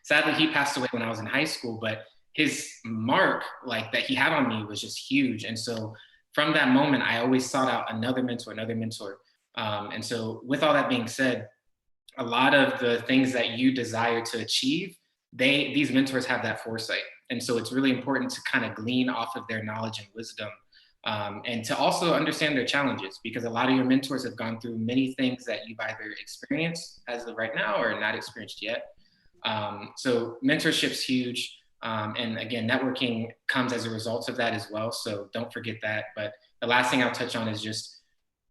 Sadly, he passed away when I was in high school, but his mark like that he had on me was just huge. And so from that moment, I always sought out another mentor. And so with all that being said, a lot of the things that you desire to achieve, these mentors have that foresight. And so it's really important to kind of glean off of their knowledge and wisdom, and to also understand their challenges, because a lot of your mentors have gone through many things that you've either experienced as of right now or not experienced yet. So mentorship's huge. And again, networking comes as a result of that as well. So don't forget that. But the last thing I'll touch on is just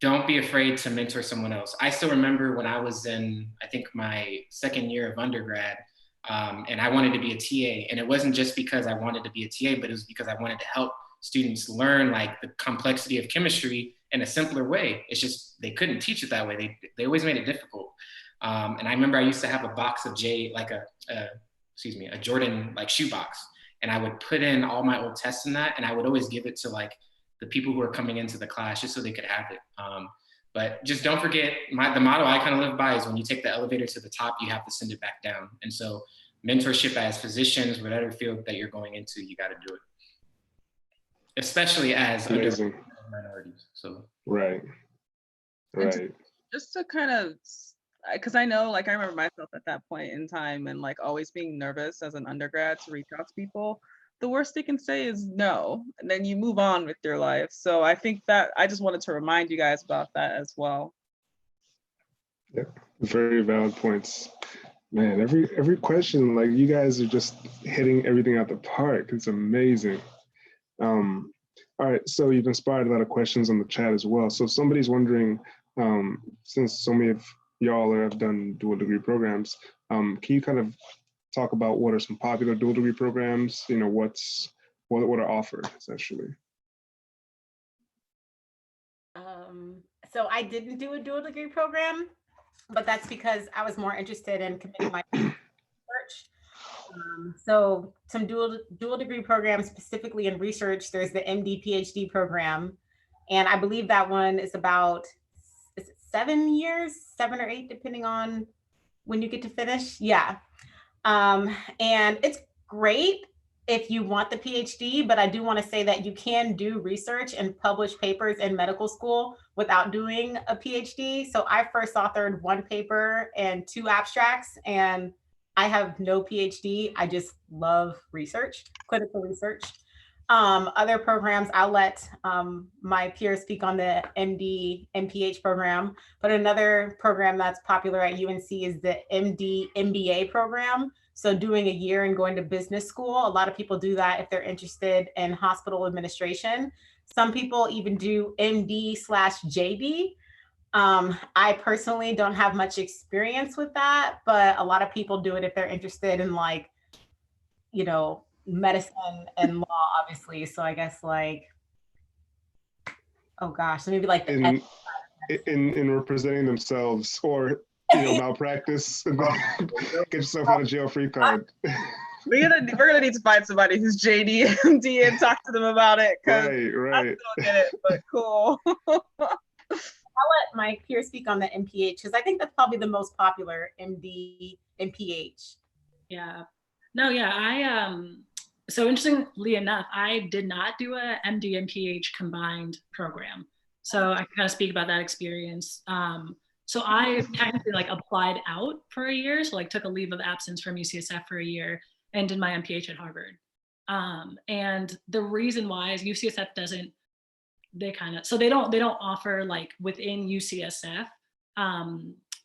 don't be afraid to mentor someone else. I still remember when I was in, I think my second year of undergrad, and I wanted to be a TA. And it wasn't just because I wanted to be a TA, but it was because I wanted to help students learn like the complexity of chemistry in a simpler way. It's just, they couldn't teach it that way. They always made it difficult. And I remember I used to have a box of a Jordan like shoe box. And I would put in all my old tests in that, and I would always give it to like the people who are coming into the class just so they could have it. But just don't forget, the motto I kind of live by is when you take the elevator to the top, you have to send it back down. And so mentorship as physicians, whatever field that you're going into, you got to do it, especially as minorities. So right. Just to kind of, because I know, like, I remember myself at that point in time and like always being nervous as an undergrad to reach out to people. The worst they can say is no, and then you move on with your life. So I think that I just wanted to remind you guys about that as well. Yeah, very valid points. Man, every question, like you guys are just hitting everything out the park. It's amazing. All right, so you've inspired a lot of questions on the chat as well. So somebody's wondering, since so many of y'all have done dual degree programs, can you kind of talk about what are some popular dual degree programs? You know, what are offered essentially? So I didn't do a dual degree program, but that's because I was more interested in committing my research. So some dual degree programs specifically in research, there's the MD PhD program. And I believe that one is about 7 years, 7 or 8, depending on when you get to finish. Yeah. And it's great if you want the PhD, but I do want to say that you can do research and publish papers in medical school without doing a PhD. So I first authored 1 paper and 2 abstracts, and I have no PhD. I just love research, clinical research. Other programs, I'll let my peers speak on the MD MPH program, but another program that's popular at UNC is the MD MBA program. So doing a year and going to business school. A lot of people do that if they're interested in hospital administration. Some people even do MD/JD. I personally don't have much experience with that, but a lot of people do it if they're interested in, like, you know, medicine and law, obviously. So I guess like, oh gosh, so maybe like in representing themselves, or malpractice, get yourself on a jail-free card. We're gonna need to find somebody who's JD, MD, and talk to them about it. Right. I still don't get it, but cool. I'll let my peers speak on the MPH because I think that's probably the most popular, MD, MPH. Yeah. No, yeah. So interestingly enough, I did not do a MD MPH combined program. So I can kind of speak about that experience. So I technically like applied out for a year. So like took a leave of absence from UCSF for a year and did my MPH at Harvard. And the reason why is UCSF doesn't, they don't offer like within UCSF,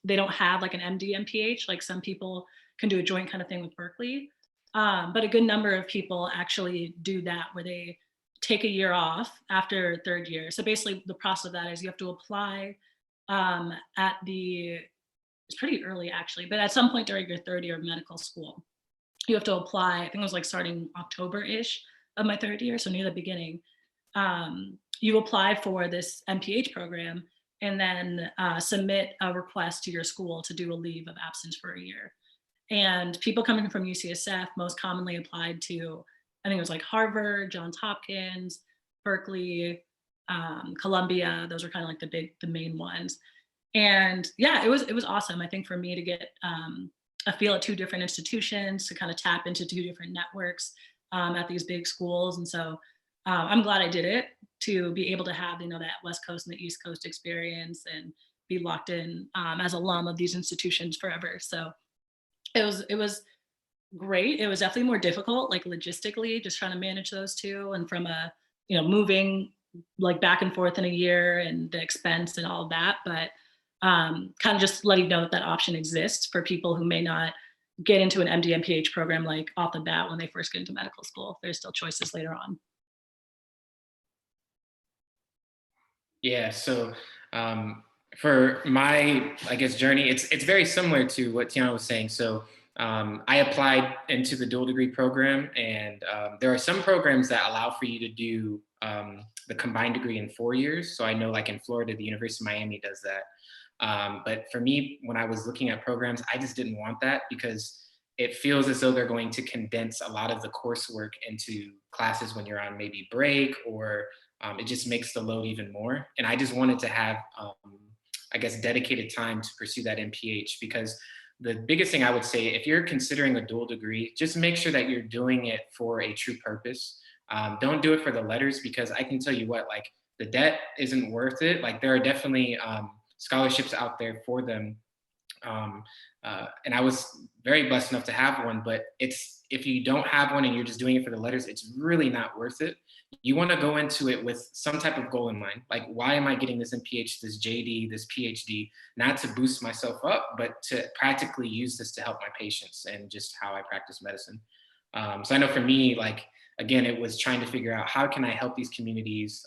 they don't have like an MD MPH, like some people can do a joint kind of thing with Berkeley. But a good number of people actually do that where they take a year off after 3rd year. So basically the process of that is you have to apply it's pretty early actually, but at some point during your 3rd year of medical school, you have to apply. I think it was like starting October-ish of my 3rd year, so near the beginning. You apply for this MPH program and then submit a request to your school to do a leave of absence for a year. And people coming from UCSF most commonly applied to, I think it was like Harvard, Johns Hopkins, Berkeley, Columbia. Those are kind of like the main ones. And yeah, it was awesome. I think for me to get a feel at 2 different institutions, to kind of tap into 2 different networks at these big schools. And so I'm glad I did it, to be able to have, that West Coast and the East Coast experience and be locked in as alum of these institutions forever. So it was great. It was definitely more difficult, like logistically, just trying to manage those 2, and from a, moving like back and forth in a year and the expense and all of that. But kind of just letting you know that option exists for people who may not get into an MD MPH program like off the bat when they first get into medical school. There's still choices later on. Yeah, so for my, I guess, journey, it's very similar to what Tiana was saying. So I applied into the dual degree program, and there are some programs that allow for you to do the combined degree in 4 years. So I know like in Florida, the University of Miami does that. But for me, when I was looking at programs, I just didn't want that because it feels as though they're going to condense a lot of the coursework into classes when you're on maybe break, or it just makes the load even more. And I just wanted to have, I guess, dedicated time to pursue that MPH, because the biggest thing I would say, if you're considering a dual degree, just make sure that you're doing it for a true purpose. Don't do it for the letters, because I can tell you what, like, the debt isn't worth it. Like, there are definitely scholarships out there for them. And I was very blessed enough to have one, but if you don't have one and you're just doing it for the letters, it's really not worth it. You want to go into it with some type of goal in mind. Like, why am I getting this MPH, this JD, this PhD? Not to boost myself up, but to practically use this to help my patients and just how I practice medicine. So I know for me, like, again, it was trying to figure out how can I help these communities,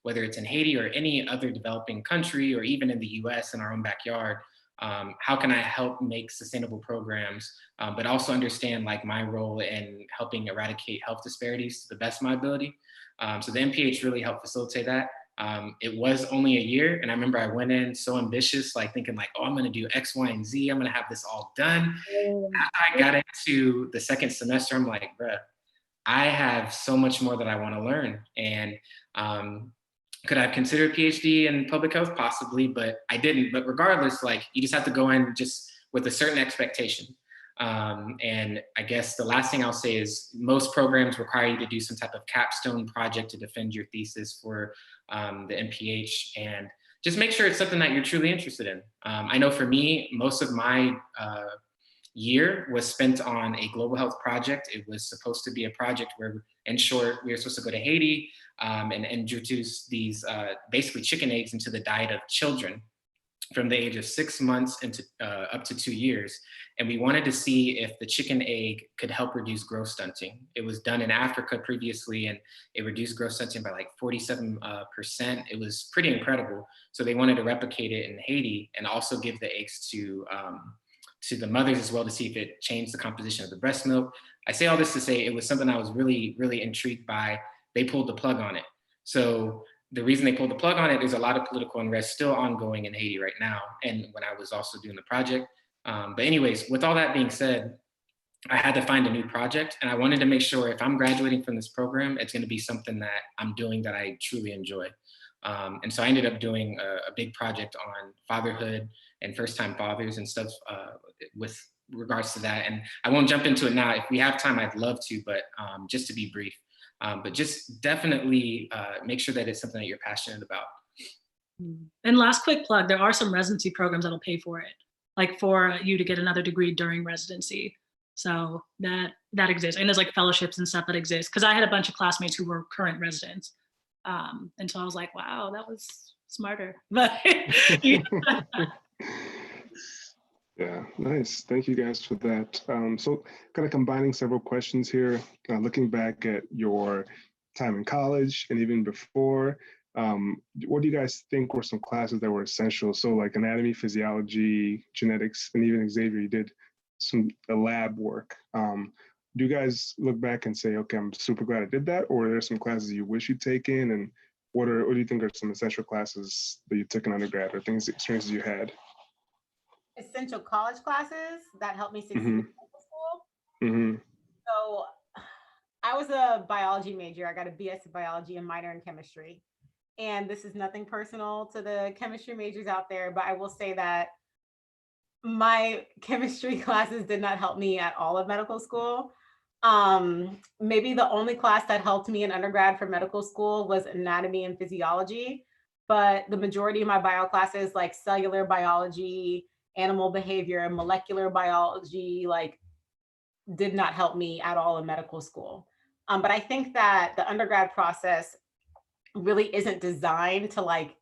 whether it's in Haiti or any other developing country, or even in the US in our own backyard. How can I help make sustainable programs, but also understand, like, my role in helping eradicate health disparities to the best of my ability. So the MPH really helped facilitate that. It was only a year, and I remember I went in so ambitious, like thinking like, oh, I'm gonna do X, Y, and Z. I'm gonna have this all done. After I got into the second semester, I'm like, bruh, I have so much more that I wanna learn. And could I have considered a PhD in public health? Possibly, but I didn't. But regardless, like, you just have to go in just with a certain expectation. And I guess the last thing I'll say is most programs require you to do some type of capstone project to defend your thesis for the MPH, and just make sure it's something that you're truly interested in. I know for me, most of my year was spent on a global health project. It was supposed to be a project where, in short, we were supposed to go to Haiti and introduce these basically chicken eggs into the diet of children from the age of 6 months into up to 2 years. And we wanted to see if the chicken egg could help reduce growth stunting. It was done in Africa previously, and it reduced growth stunting by like 47%. It was pretty incredible. So they wanted to replicate it in Haiti and also give the eggs to the mothers as well, to see if it changed the composition of the breast milk. I say all this to say it was something I was really, really intrigued by. They pulled the plug on it. So the reason they pulled the plug on it is a lot of political unrest still ongoing in Haiti right now, and when I was also doing the project. But anyways, with all that being said, I had to find a new project, and I wanted to make sure if I'm graduating from this program, it's gonna be something that I'm doing that I truly enjoy. And so I ended up doing a big project on fatherhood and first-time fathers and stuff with regards to that. And I won't jump into it now. If we have time, I'd love to, but just to be brief. But just definitely make sure that it's something that you're passionate about. And last quick plug, there are some residency programs that'll pay for it, like for you to get another degree during residency. So that exists. And there's like fellowships and stuff that exist. Because I had a bunch of classmates who were current residents. And so I was like, wow, that was smarter. But yeah. Yeah, nice. Thank you guys for that. So kind of combining several questions here, looking back at your time in college and even before, what do you guys think were some classes that were essential? So like anatomy, physiology, genetics, and even Xavier, you did some lab work. Do you guys look back and say, okay, I'm super glad I did that? Or are there some classes you wish you'd taken? And what do you think are some essential classes that you took in undergrad, or experiences you had? Essential college classes that helped me succeed in medical school. Mm-hmm. So I was a biology major. I got a BS in biology and minor in chemistry. And this is nothing personal to the chemistry majors out there, but I will say that my chemistry classes did not help me at all at medical school. Maybe the only class that helped me in undergrad for medical school was anatomy and physiology, but the majority of my bio classes, like cellular biology, animal behavior, molecular biology, like, did not help me at all in medical school. But I think that the undergrad process really isn't designed to like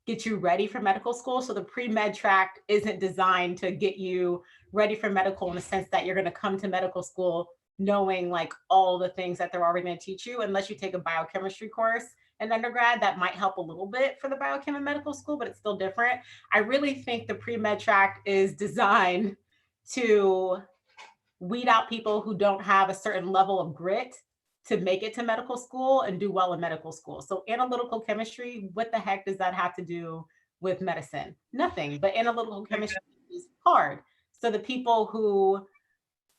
get you ready for medical school. So the pre-med track isn't designed to get you ready for medical in the sense that you're going to come to medical school knowing like all the things that they're already going to teach you, unless you take a biochemistry course in undergrad. That might help a little bit for the biochem in medical school, but it's still different. I really think the pre-med track is designed to weed out people who don't have a certain level of grit to make it to medical school and do well in medical school. So analytical chemistry, what the heck does that have to do with medicine? Nothing, but analytical chemistry is hard. So the people who,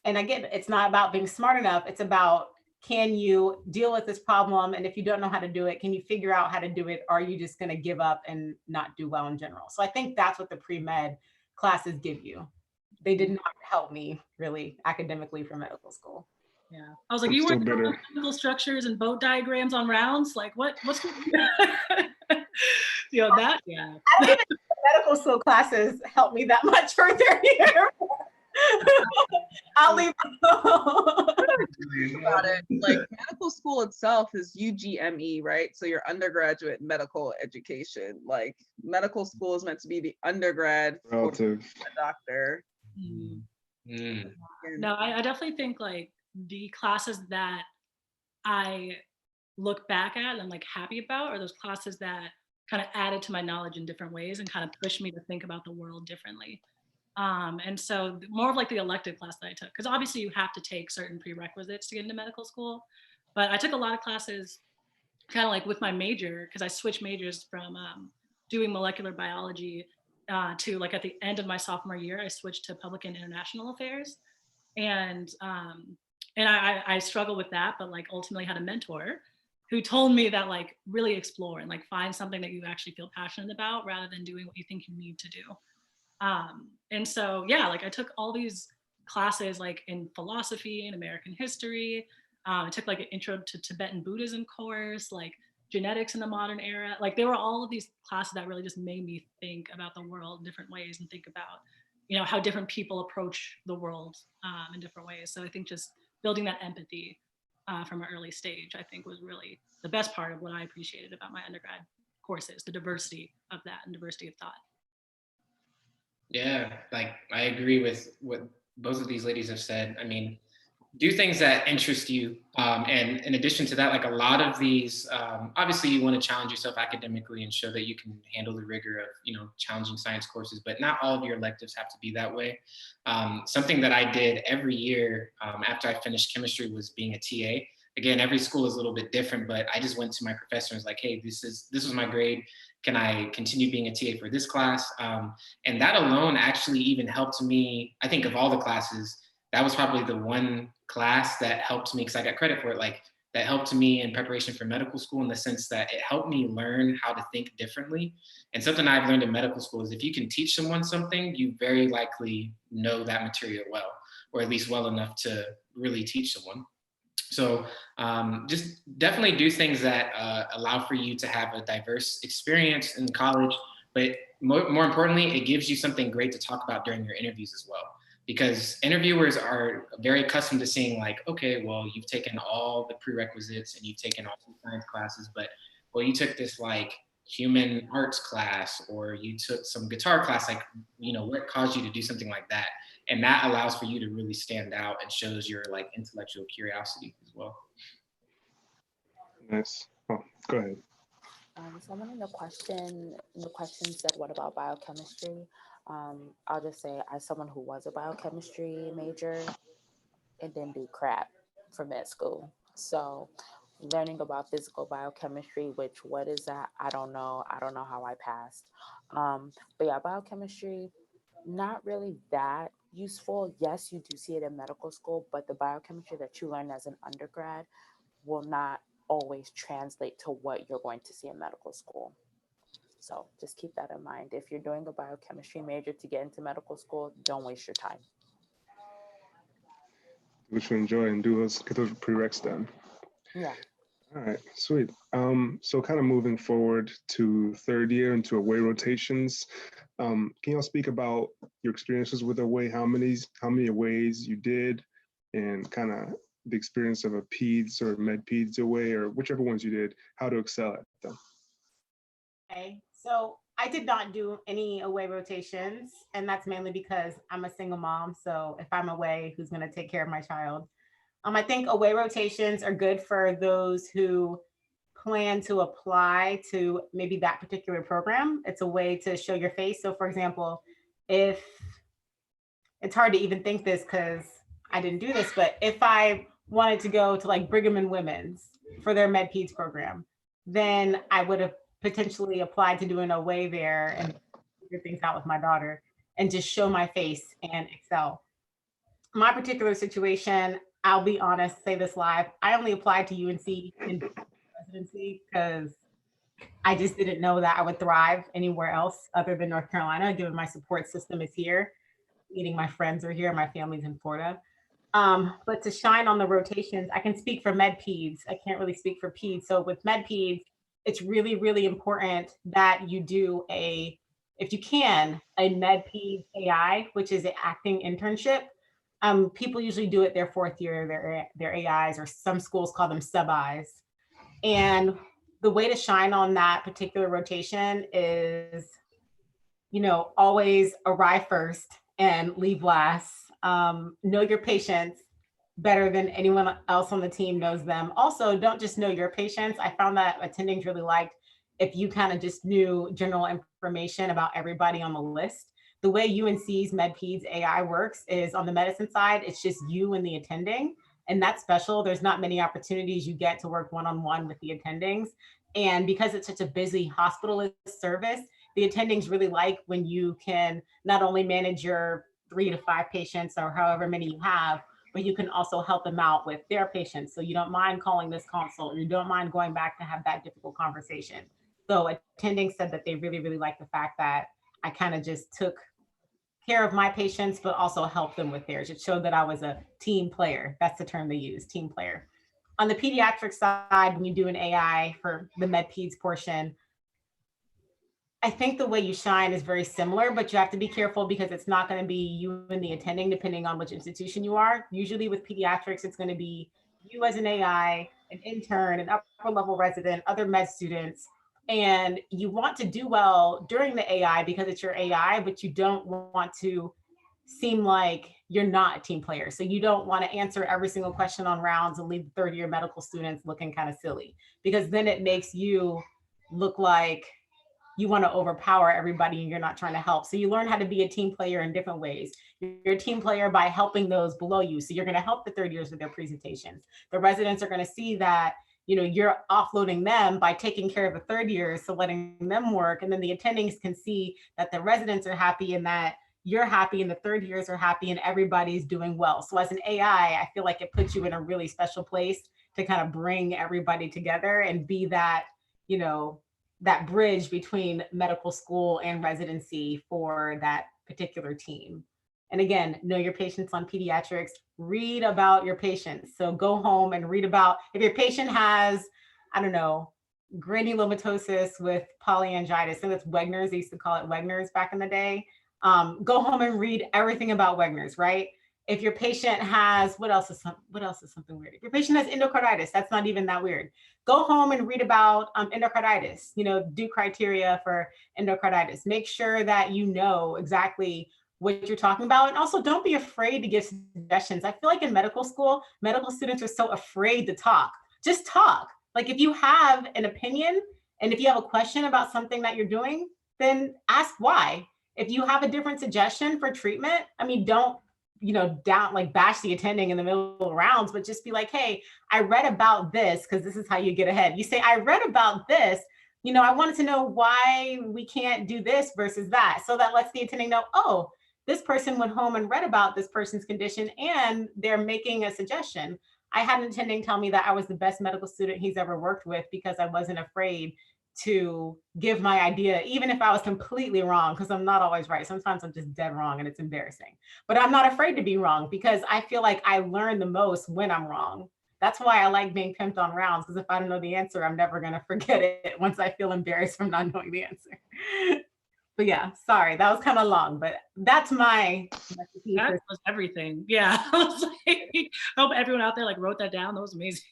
and again, it's not about being smart enough, it's about, can you deal with this problem? And if you don't know how to do it, can you figure out how to do it? Or are you just going to give up and not do well in general? So I think that's what the pre-med classes give you. They did not help me really academically for medical school. Yeah, I was like, you weren't doing chemical structures and boat diagrams on rounds? Like what's you know, that, yeah. I think medical school classes helped me that much for 30 years. I'll leave about it. Like medical school itself is UGME, right? So your undergraduate medical education. Like medical school is meant to be the undergrad for a doctor. No, I definitely think like the classes that I look back at and I'm like happy about are those classes that kind of added to my knowledge in different ways and kind of pushed me to think about the world differently. And so more of like the elective class that I took, because obviously you have to take certain prerequisites to get into medical school, but I took a lot of classes kind of like with my major, because I switched majors from doing molecular biology to like at the end of my sophomore year, I switched to public and international affairs. And I struggled with that, but like ultimately had a mentor who told me that like really explore and like find something that you actually feel passionate about rather than doing what you think you need to do. And so, yeah, like I took all these classes like in philosophy and American history. I took like an intro to Tibetan Buddhism course, like genetics in the modern era. Like there were all of these classes that really just made me think about the world in different ways and think about, you know, how different people approach the world in different ways. So I think just building that empathy from an early stage, I think was really the best part of what I appreciated about my undergrad courses, the diversity of that and diversity of thought. Yeah, like I agree with what both of these ladies have said. I mean, do things that interest you. And in addition to that, like a lot of these, obviously you want to challenge yourself academically and show that you can handle the rigor of, you know, challenging science courses, but not all of your electives have to be that way. Something that I did every year after I finished chemistry was being a TA. Again, every school is a little bit different, but I just went to my professor and was like, hey, this was my grade. Can I continue being a TA for this class? And that alone actually even helped me, I think of all the classes, that was probably the one class that helped me, because I got credit for it, like that helped me in preparation for medical school in the sense that it helped me learn how to think differently. And something I've learned in medical school is if you can teach someone something, you very likely know that material well, or at least well enough to really teach someone. So just definitely do things that allow for you to have a diverse experience in college, but more importantly, it gives you something great to talk about during your interviews as well. Because interviewers are very accustomed to seeing like, okay, well, you've taken all the prerequisites and you've taken all the science classes, but well, you took this like human arts class, or you took some guitar class, like, you know, what caused you to do something like that? And that allows for you to really stand out and shows your like intellectual curiosity as well. Nice. Oh, go ahead. Someone in the question said, what about biochemistry? I'll just say, as someone who was a biochemistry major, it didn't do crap for med school. So learning about physical biochemistry, which what is that? I don't know how I passed. But yeah, biochemistry, not really that useful. Yes, you do see it in medical school, but the biochemistry that you learn as an undergrad will not always translate to what you're going to see in medical school. So just keep that in mind. If you're doing a biochemistry major to get into medical school, don't waste your time. Do what you enjoy and get those prereqs done. Yeah. All right, sweet. So kind of moving forward to third year into away rotations. Can y'all speak about your experiences with away, how many aways you did, and kind of the experience of a Peds or Med-Peds away, or whichever ones you did, how to excel at them? Okay, so I did not do any away rotations, and that's mainly because I'm a single mom. So if I'm away, who's going to take care of my child? I think away rotations are good for those who plan to apply to maybe that particular program. It's a way to show your face. So for example, if it's hard to even think this because I didn't do this, but if I wanted to go to like Brigham and Women's for their Med-Peds program, then I would have potentially applied to do an OA there and figure things out with my daughter and just show my face and excel. My particular situation, I'll be honest, say this live, I only applied to UNC in residency because I just didn't know that I would thrive anywhere else other than North Carolina, given my support system is here, meaning my friends are here, my family's in Florida. But to shine on the rotations, I can speak for Med-Peds. I can't really speak for Peds. So with Med-Peds, it's really, really important that you do if you can, a Med-Peds AI, which is an acting internship. People usually do it their 4th year, their AIs, or some schools call them sub-Is. And the way to shine on that particular rotation is, always arrive first and leave last. Know your patients better than anyone else on the team knows them. Also, don't just know your patients. I found that attendings really liked if you kind of just knew general information about everybody on the list. The way UNC's Med-Peds AI works is on the medicine side, it's just you and the attending. And that's special. There's not many opportunities you get to work one-on-one with the attendings. And because it's such a busy hospitalist service, the attendings really like when you can not only manage your 3 to 5 patients or however many you have, but you can also help them out with their patients. So you don't mind calling this consult, or you don't mind going back to have that difficult conversation. So attending said that they really, really like the fact that I kind of just took care of my patients, but also helped them with theirs. It showed that I was a team player. That's the term they use, team player. On the pediatric side, when you do an AI for the Med-Peds portion, I think the way you shine is very similar, but you have to be careful because it's not going to be you and the attending, depending on which institution you are. Usually with pediatrics, it's going to be you as an AI, an intern, an upper level resident, other med students. And you want to do well during the AI because it's your AI, but you don't want to seem like you're not a team player. So you don't want to answer every single question on rounds and leave the 3rd-year medical students looking kind of silly, because then it makes you look like you want to overpower everybody and you're not trying to help. So you learn how to be a team player in different ways. You're a team player by helping those below you. So you're going to help the 3rd years with their presentations. The residents are going to see that you're offloading them by taking care of the 3rd years, so letting them work. And then the attendings can see that the residents are happy and that you're happy and the 3rd years are happy and everybody's doing well. So as an AI, I feel like it puts you in a really special place to kind of bring everybody together and be that, that bridge between medical school and residency for that particular team. And again, know your patients on pediatrics, read about your patients. So go home and read about, if your patient has, I don't know, granulomatosis with polyangiitis, I think that's Wegener's, they used to call it Wegener's back in the day. Go home and read everything about Wegener's, right? If your patient has, what else is something weird? If your patient has endocarditis, that's not even that weird. Go home and read about endocarditis, do criteria for endocarditis. Make sure that you know exactly what you're talking about. And also don't be afraid to give suggestions. I feel like in medical school, medical students are so afraid to talk. Just talk. Like if you have an opinion and if you have a question about something that you're doing, then ask why. If you have a different suggestion for treatment, don't down like bash the attending in the middle of rounds, but just be like, hey, I read about this because this is how you get ahead. You say, I read about this, I wanted to know why we can't do this versus that. So that lets the attending know, oh, this person went home and read about this person's condition and they're making a suggestion. I had an attending tell me that I was the best medical student he's ever worked with because I wasn't afraid to give my idea, even if I was completely wrong, because I'm not always right. Sometimes I'm just dead wrong and it's embarrassing. But I'm not afraid to be wrong because I feel like I learn the most when I'm wrong. That's why I like being pimped on rounds, because if I don't know the answer, I'm never going to forget it once I feel embarrassed from not knowing the answer. But yeah, sorry, that was kind of long, but that's my that was everything. Yeah. I was like, I hope everyone out there wrote that down. That was amazing.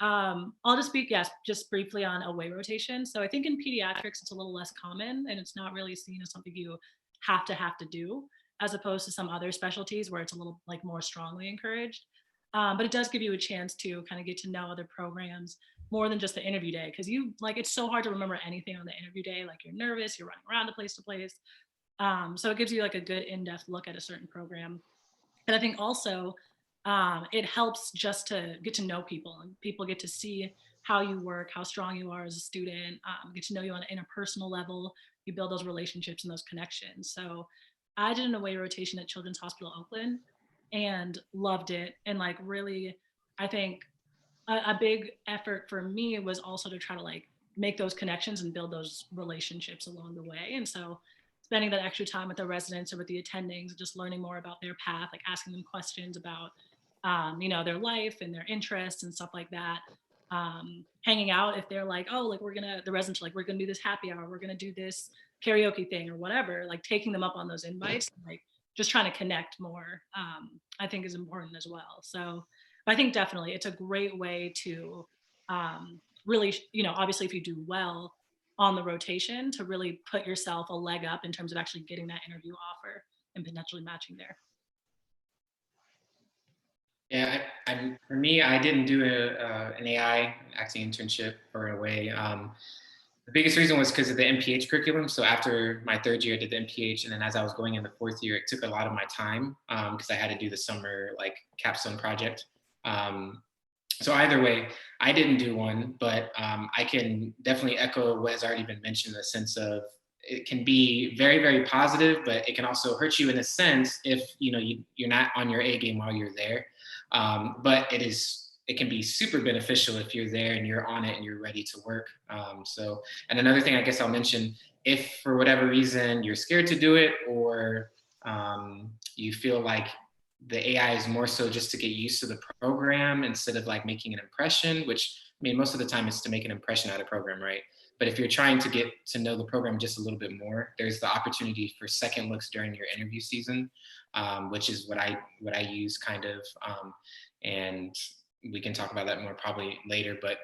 I'll just speak, just briefly on away rotation. So I think in pediatrics, it's a little less common and it's not really seen as something you have to do, as opposed to some other specialties where it's a little more strongly encouraged. But it does give you a chance to kind of get to know other programs more than just the interview day. Cause it's so hard to remember anything on the interview day. You're nervous, you're running around to place. So it gives you a good in-depth look at a certain program. And I think also, it helps just to get to know people, and people get to see how you work, how strong you are as a student, get to know you on an interpersonal level. You build those relationships and those connections. So I did an away rotation at Children's Hospital Oakland and loved it. And like really, I think a big effort for me was also to try to like make those connections and build those relationships along the way. And so spending that extra time with the residents or with the attendings, just learning more about their path, like asking them questions about, you know, their life and their interests and stuff like that. Hanging out if they're like, oh, like the residents are like, we're gonna do this happy hour, we're gonna do this karaoke thing or whatever, like taking them up on those invites, like just trying to connect more, I think is important as well. So I think definitely it's a great way to really, you know, obviously if you do well on the rotation, to really put yourself a leg up in terms of actually getting that interview offer and potentially matching there. Yeah, for me, I didn't do an AI acting internship or a way. The biggest reason was because of the MPH curriculum. So after my third year, I did the MPH, and then as I was going in the fourth year, it took a lot of my time because I had to do the summer like capstone project. So either way, I didn't do one, but I can definitely echo what has already been mentioned in the sense of it can be very, very positive, but it can also hurt you in a sense if you're not on your A game while you're there. But it can be super beneficial if you're there and you're on it and you're ready to work. And another thing I guess I'll mention, if for whatever reason you're scared to do it or you feel like the AI is more so just to get used to the program instead of like making an impression, which I mean, most of the time it's to make an impression at a program, right? But if you're trying to get to know the program just a little bit more, there's the opportunity for second looks during your interview season, which is what I use kind of. And we can talk about that more probably later, but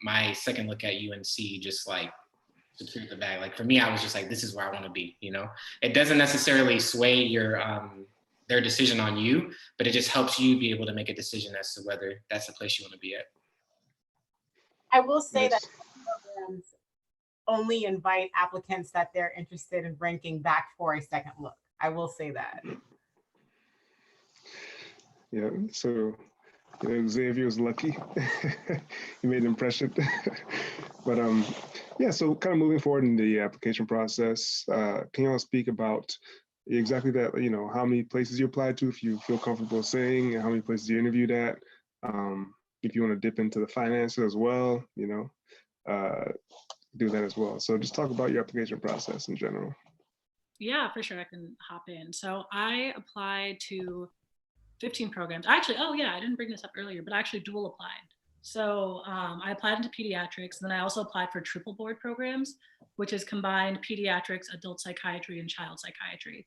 my second look at UNC just like secured the bag. Like for me, I was just like, this is where I want to be, you know? It doesn't necessarily sway your their decision on you, but it just helps you be able to make a decision as to whether that's the place you want to be at. I will say that programs only invite applicants that they're interested in bringing back for a second look. I will say that. Yeah, so Xavier was lucky. He made an impression. But yeah, so kind of moving forward in the application process, can you all speak about exactly that, how many places you applied to, if you feel comfortable saying, and how many places you interviewed at, if you want to dip into the finances as well, do that as well. So just talk about your application process in general. Yeah, for sure, I can hop in. So I applied to 15 programs. Actually, oh yeah, I didn't bring this up earlier, but I actually dual applied. So I applied into pediatrics, and then I also applied for triple board programs, which is combined pediatrics, adult psychiatry, and child psychiatry.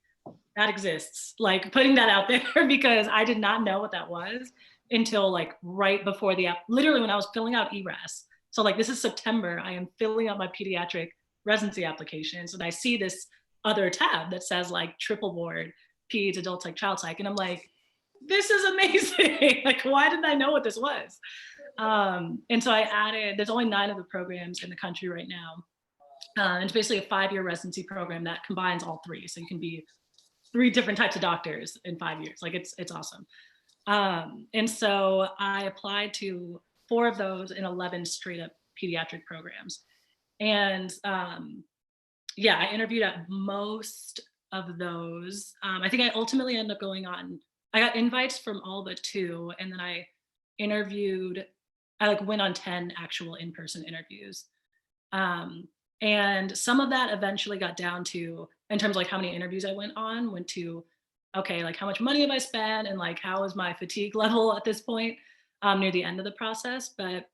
That exists, like putting that out there because I did not know what that was until like right before the app, literally when I was filling out ERAS. So like this is September, I am filling out my pediatric residency applications, and I see this other tab that says like triple board, peds, adult psych, child psych, and I'm like, this is amazing. Like, why didn't I know what this was? And so I added, there's only 9 of the programs in the country right now. And it's basically a 5-year residency program that combines all 3. So you can be 3 different types of doctors in 5 years. Like it's awesome. And so I applied to 4 of those in 11 straight up pediatric programs. And yeah, I interviewed at most of those. I think I ultimately ended up going on, I got invites from all but 2. And then I went on 10 actual in-person interviews. And some of that eventually got down to, in terms of like how many interviews I went to, okay, like how much money have I spent and like how is my fatigue level at this point near the end of the process. But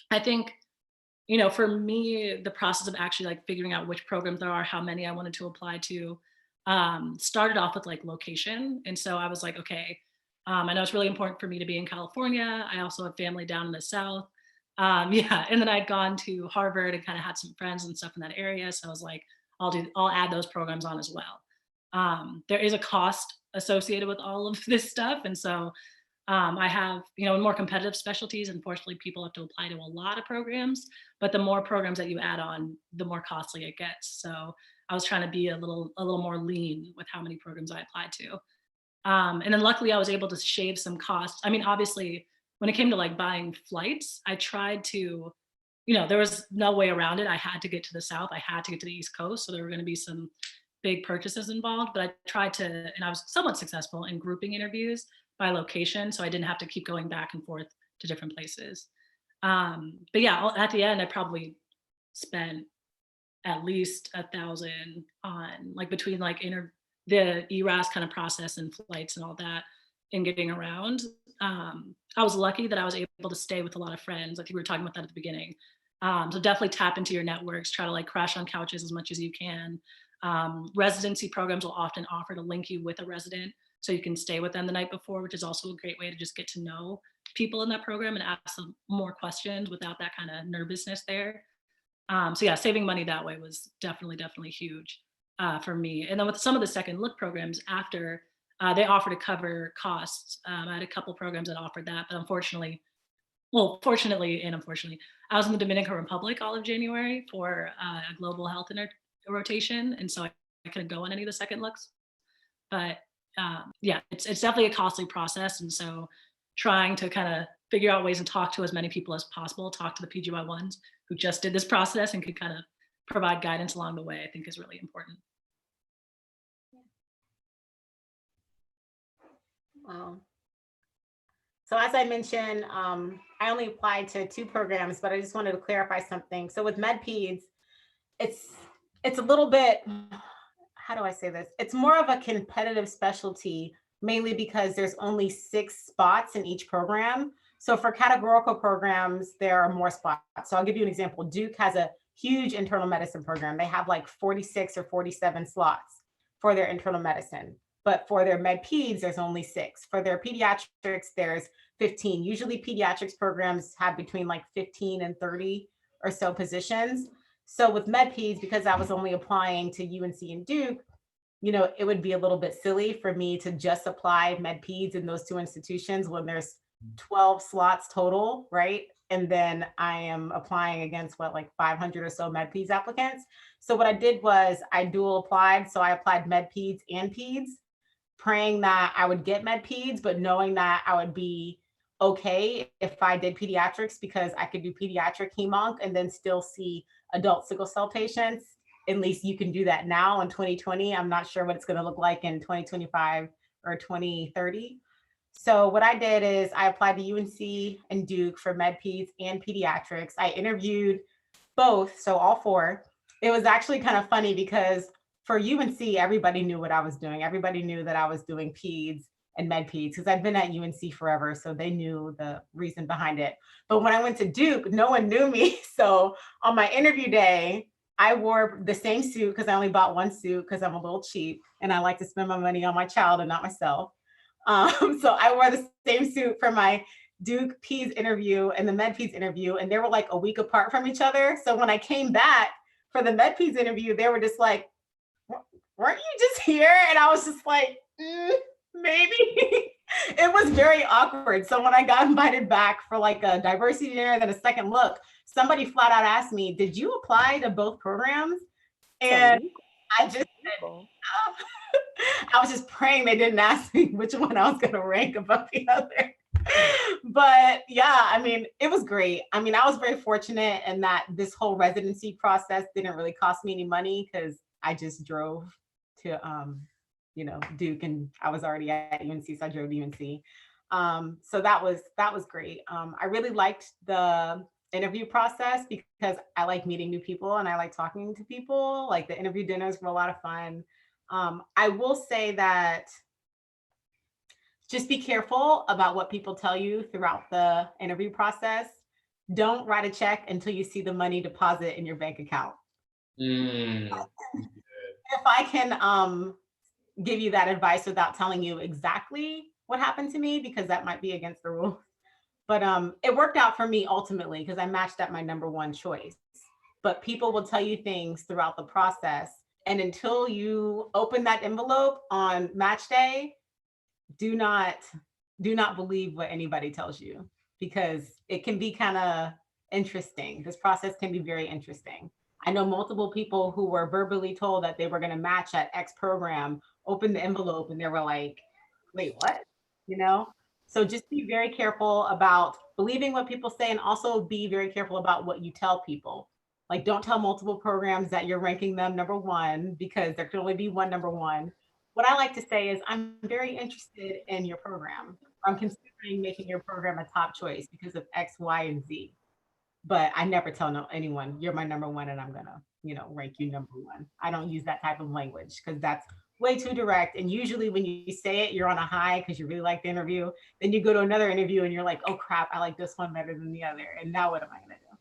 I think, for me, the process of actually like figuring out which programs there are, how many I wanted to apply to, started off with like location. And so I was like, okay, I know it's really important for me to be in California. I also have family down in the South. Yeah, and then I'd gone to Harvard and kind of had some friends and stuff in that area. So I was like, I'll add those programs on as well. There is a cost associated with all of this stuff. And so I have, in more competitive specialties, unfortunately, people have to apply to a lot of programs, but the more programs that you add on, the more costly it gets. So I was trying to be a little more lean with how many programs I applied to. And then luckily I was able to shave some costs. I mean, obviously, when it came to like buying flights, I tried to you know, there was no way around it. I had to get to the South. I had to get to the East Coast. So there were going to be some big purchases involved, but I tried to, and I was somewhat successful in grouping interviews by location. So I didn't have to keep going back and forth to different places. But yeah, at the end, I probably spent at least $1,000 on like between like the ERAS kind of process and flights and all that and getting around. I was lucky that I was able to stay with a lot of friends. I think we were talking about that at the beginning. So definitely tap into your networks, try to like crash on couches as much as you can. Residency programs will often offer to link you with a resident so you can stay with them the night before, which is also a great way to just get to know people in that program and ask them more questions without that kind of nervousness there. So yeah, saving money that way was definitely huge for me. And then with some of the second look programs after, they offer to cover costs. I had a couple programs that offered that, but unfortunately, well, fortunately and unfortunately, I was in the Dominican Republic all of January for a global health rotation. And so I couldn't go on any of the second looks. But yeah, it's definitely a costly process. And so trying to kind of figure out ways to talk to as many people as possible, talk to the PGY1s who just did this process and could kind of provide guidance along the way, I think is really important. Wow. So as I mentioned, I only applied to 2 programs, but I just wanted to clarify something. So with Med-Peds, it's a little bit, how do I say this? It's more of a competitive specialty, mainly because there's only 6 spots in each program. So for categorical programs, there are more spots. So I'll give you an example. Duke has a huge internal medicine program. They have like 46 or 47 slots for their internal medicine. But for their Med-Peds, there's only 6. For their pediatrics, there's 15. Usually pediatrics programs have between like 15 and 30 or so positions. So with Med-Peds, because I was only applying to UNC and Duke, you know, it would be a little bit silly for me to just apply Med-Peds in those 2 institutions when there's 12 slots total, right? And then I am applying against what, like 500 or so Med-Peds applicants. So what I did was I dual applied. So I applied Med-Peds and Peds, praying that I would get Med-Peds, but knowing that I would be okay if I did pediatrics because I could do pediatric hemonc and then still see adult sickle cell patients. At least you can do that now in 2020. I'm not sure what it's going to look like in 2025 or 2030. So what I did is I applied to UNC and Duke for Med-Peds and pediatrics. I interviewed both, so all 4. It was actually kind of funny because for UNC, everybody knew what I was doing. Everybody knew that I was doing peds and Med-Peds because I've been at UNC forever, so they knew the reason behind it. But when I went to Duke, no one knew me. So on my interview day, I wore the same suit because I only bought 1 suit because I'm a little cheap and I like to spend my money on my child and not myself. So I wore the same suit for my Duke Peds interview and the Med-Peds interview, and they were like a week apart from each other. So when I came back for the Med-Peds interview, they were just like, weren't you just here? And I was just like, maybe. It was very awkward. So when I got invited back for like a diversity dinner and then a second look, somebody flat out asked me, did you apply to both programs? And I just said, no. I was just praying they didn't ask me which one I was going to rank above the other. But yeah, I mean, it was great. I mean, I was very fortunate in that this whole residency process didn't really cost me any money because I just drove to, you know, Duke, and I was already at UNC, so I drove to UNC. So that was great. I really liked the interview process because I like meeting new people and I like talking to people. Like the interview dinners were a lot of fun. I will say that just be careful about what people tell you throughout the interview process. Don't write a check until you see the money deposit in your bank account. If I can give you that advice without telling you exactly what happened to me, because that might be against the rules. But it worked out for me ultimately because I matched at my #1 choice. But people will tell you things throughout the process. And until you open that envelope on match day, do not believe what anybody tells you, because it can be kind of interesting. This process can be very interesting. I know multiple people who were verbally told that they were going to match at X program, open the envelope, and they were like, wait, what? You know? So just be very careful about believing what people say, and also be very careful about what you tell people. Like, don't tell multiple programs that you're ranking them #1, because there can only be one #1. What I like to say is, I'm very interested in your program. I'm considering making your program a top choice because of X, Y, and Z. But I never tell anyone, you're my #1 and I'm gonna, rank you #1. I don't use that type of language because that's way too direct. And usually when you say it, you're on a high because you really like the interview. Then you go to another interview and you're like, oh crap, I like this one better than the other. And now what am I gonna do?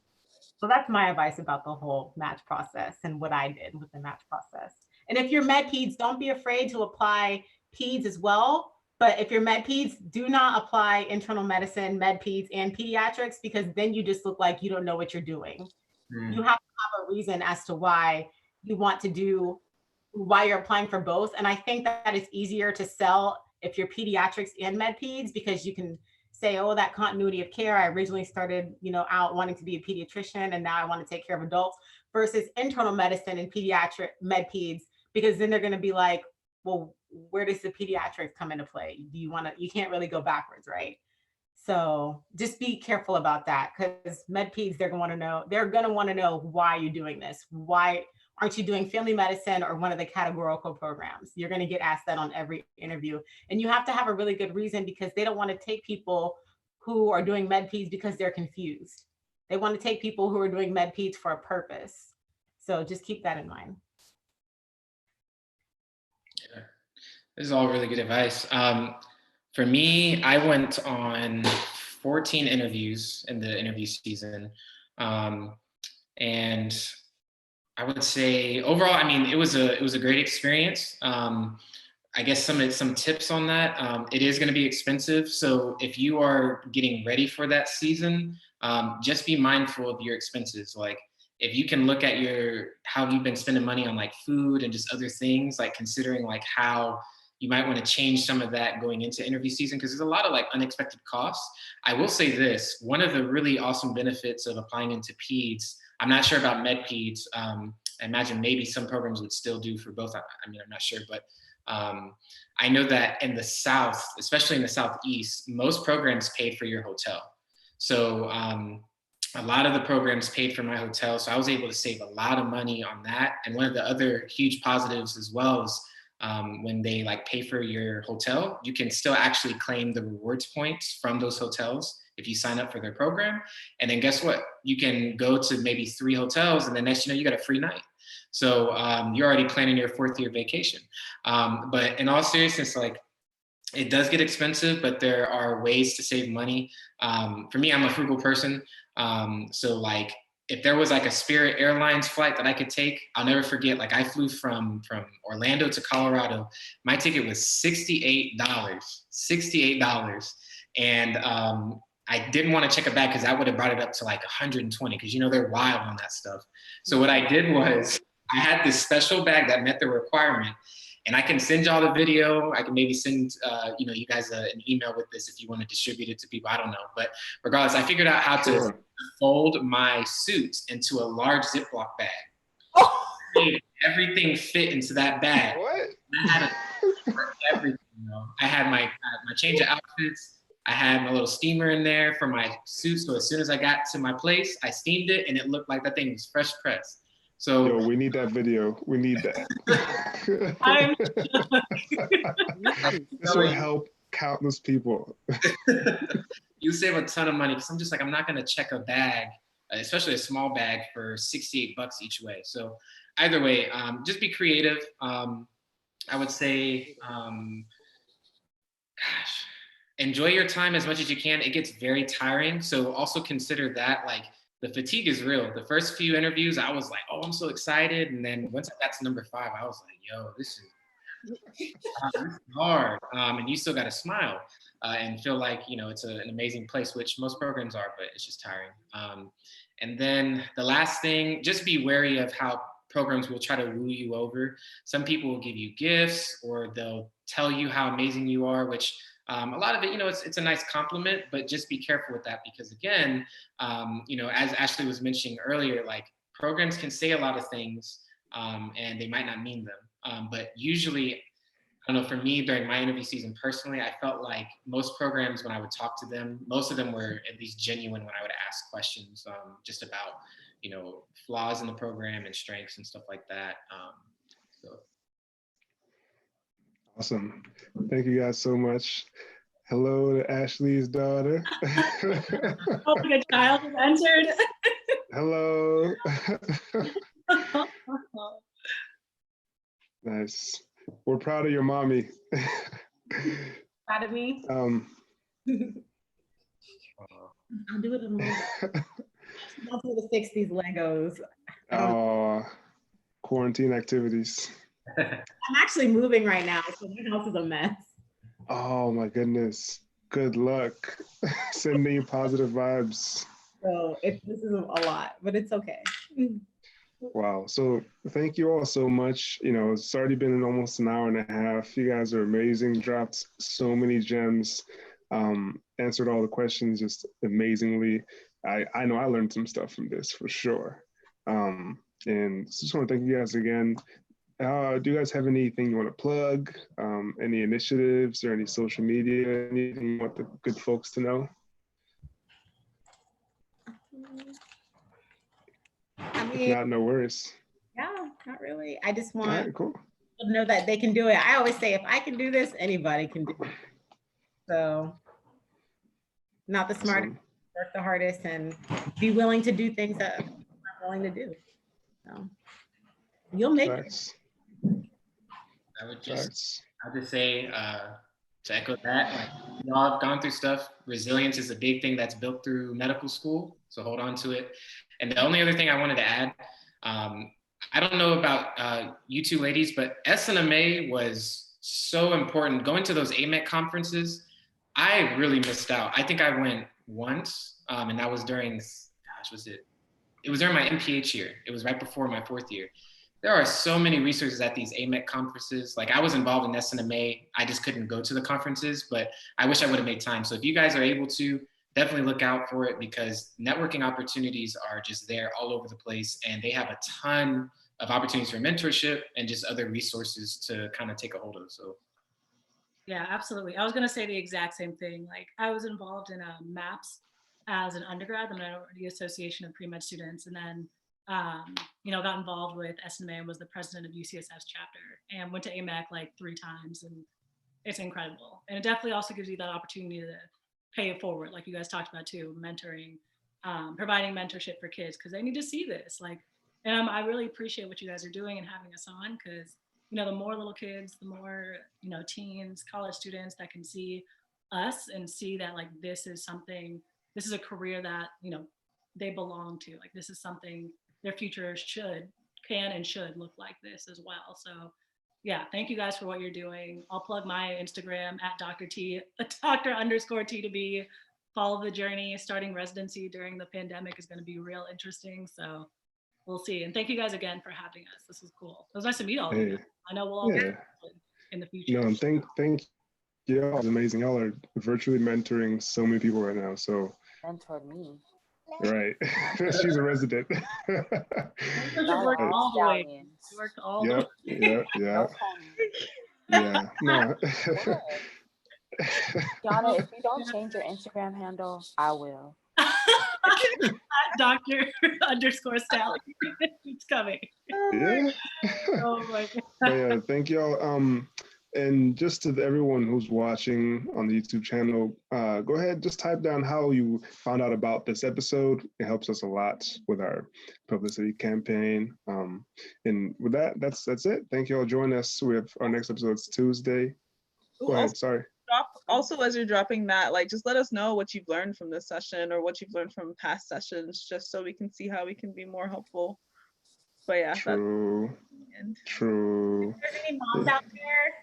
So that's my advice about the whole match process and what I did with the match process. And if you're Med-Peds, don't be afraid to apply Peds as well. But if you're Med-Peds, do not apply internal medicine, Med-Peds, and pediatrics, because then you just look like you don't know what you're doing. You have to have a reason as to why you want to do, why you're applying for both. And I think that it's easier to sell if you're pediatrics and Med-Peds, because you can say, oh, that continuity of care. I originally started, out wanting to be a pediatrician, and now I want to take care of adults, versus internal medicine and pediatric Med-Peds, because then they're going to be like, well, where does the pediatrics come into play? You can't really go backwards, right? So just be careful about that, because Med-Peds, they're going to want to know why you're doing this. Why aren't you doing family medicine or one of the categorical programs? You're going to get asked that on every interview. And you have to have a really good reason, because they don't want to take people who are doing Med-Peds because they're confused. They want to take people who are doing Med-Peds for a purpose. So just keep that in mind. Yeah. This is all really good advice. For me, I went on 14 interviews in the interview season. And I would say overall, I mean, it was a great experience. I guess some tips on that. It is going to be expensive. So if you are getting ready for that season, just be mindful of your expenses. Like, if you can look at how you've been spending money on like food and just other things, like considering like how you might want to change some of that going into interview season, because there's a lot of like unexpected costs. I will say this, one of the really awesome benefits of applying into Peds, I'm not sure about Med-Peds. I imagine maybe some programs would still do for both. I mean, I'm not sure, but I know that in the South, especially in the Southeast, most programs paid for your hotel. So a lot of the programs paid for my hotel. So I was able to save a lot of money on that. And one of the other huge positives as well is when they like pay for your hotel, you can still actually claim the rewards points from those hotels if you sign up for their program. And then guess what? You can go to maybe 3 hotels, and the next you got a free night. So you're already planning your 4th year vacation. But in all seriousness, like, it does get expensive, but there are ways to save money. For me, I'm a frugal person. So like, if there was like a Spirit Airlines flight that I could take, I'll never forget, like I flew from Orlando to Colorado. My ticket was $68. And I didn't want to check a bag because that would have brought it up to like 120, because they're wild on that stuff. So what I did was I had this special bag that met the requirement. And I can send y'all the video. I can maybe send you guys an email with this if you want to distribute it to people. I don't know. But regardless, I figured out how to fold my suits into a large Ziploc bag. Oh. Everything fit into that bag. What? I had everything. I had my change of outfits. I had my little steamer in there for my suit. So as soon as I got to my place, I steamed it, and it looked like that thing was fresh pressed. So we need that video. We need that. This will help countless people. You save a ton of money, because I'm just like, I'm not going to check a bag, especially a small bag, for $68 each way. So either way, just be creative. I would say, enjoy your time as much as you can. It gets very tiring. So also consider that, like, the fatigue is real. The first few interviews, I was like, oh, I'm so excited. And then once I got to number 5, I was like, yo, this is hard. And you still got to smile and feel like, it's an amazing place, which most programs are, but it's just tiring. And then the last thing, just be wary of how programs will try to woo you over. Some people will give you gifts, or they'll tell you how amazing you are, which a lot of it, it's a nice compliment, but just be careful with that, because again, as Ashley was mentioning earlier, like, programs can say a lot of things and they might not mean them. But usually I don't know, for me during my interview season personally, I felt like most programs when I would talk to them, most of them were at least genuine when I would ask questions just about, you know, flaws in the program and strengths and stuff like that. So. Awesome. Thank you guys so much. Hello to Ashley's daughter. Hoping a child has entered. Hello. Nice. We're proud of your mommy. Proud of me? I'll do it in a moment. I'll do the 60s Legos. Oh, quarantine activities. I'm actually moving right now, so my house is a mess. Oh my goodness. Good luck. Sending you positive vibes. So this is a lot, but it's okay. Wow. So thank you all so much. You know, it's already been almost an hour and a half. You guys are amazing, dropped so many gems, answered all the questions just amazingly. I know I learned some stuff from this for sure. And just want to thank you guys again. Do you guys have anything you want to plug? Any initiatives or any social media, anything you want the good folks to know? I mean, if not, no worries. Yeah, not really. I just want cool. people to know that they can do it. I always say, if I can do this, anybody can do it. So, not the smartest, work the hardest, and be willing to do things that I'm not willing to do. So, you'll make it. I would just say, to echo that, like, y'all have gone through stuff. Resilience is a big thing that's built through medical school, so hold on to it. And the only other thing I wanted to add, I don't know about you two ladies, but SNMA was so important. Going to those AMEC conferences, I really missed out. I think I went once, and that was during, it was during my MPH year. It was right before my 4th year. There are so many resources at these AMEC conferences. Like, I was involved in SNMA. I just couldn't go to the conferences, but I wish I would have made time. So if you guys are able to, definitely look out for it, because networking opportunities are just there all over the place. And they have a ton of opportunities for mentorship and just other resources to kind of take a hold of. So. Yeah, absolutely. I was going to say the exact same thing. Like, I was involved in MAPS as an undergrad, the Minority Association of Pre-Med Students. And then you know, got involved with SNMA and was the president of UCSF's chapter, and went to AMEC like 3 times, and it's incredible. And it definitely also gives you that opportunity to pay it forward, like you guys talked about too, mentoring, providing mentorship for kids, because they need to see this. Like, and I really appreciate what you guys are doing and having us on, because, you know, the more little kids, the more, you know, teens, college students that can see us and see that, like, this is something, this is a career that, you know, they belong to. Like, this is something their future can and should look like this as well. So yeah, thank you guys for what you're doing. I'll plug my Instagram at Dr._T2B. Follow the journey. Starting residency during the pandemic is going to be real interesting. So we'll see. And thank you guys again for having us. This was cool. It was nice to meet all of you. I know we'll all be in the future. No, thank you. Y'all are amazing. Y'all are virtually mentoring so many people right now. So mentored me. Right. She's a resident. Worked all the way. Worked all the way. Yeah. Yeah. No. Yana, if you don't change your Instagram handle, I will. Dr._Stallion. It's coming. Yeah. Oh my God. But yeah, thank y'all. And just to everyone who's watching on the YouTube channel, go ahead, just type down how you found out about this episode. It helps us a lot with our publicity campaign. And with that, that's it. Thank you all. Join us. We have our next episode. It's Tuesday. Go ahead. Sorry. Also, as you're dropping that, like, just let us know what you've learned from this session or what you've learned from past sessions, just so we can see how we can be more helpful. But yeah. True. If there's any moms out there,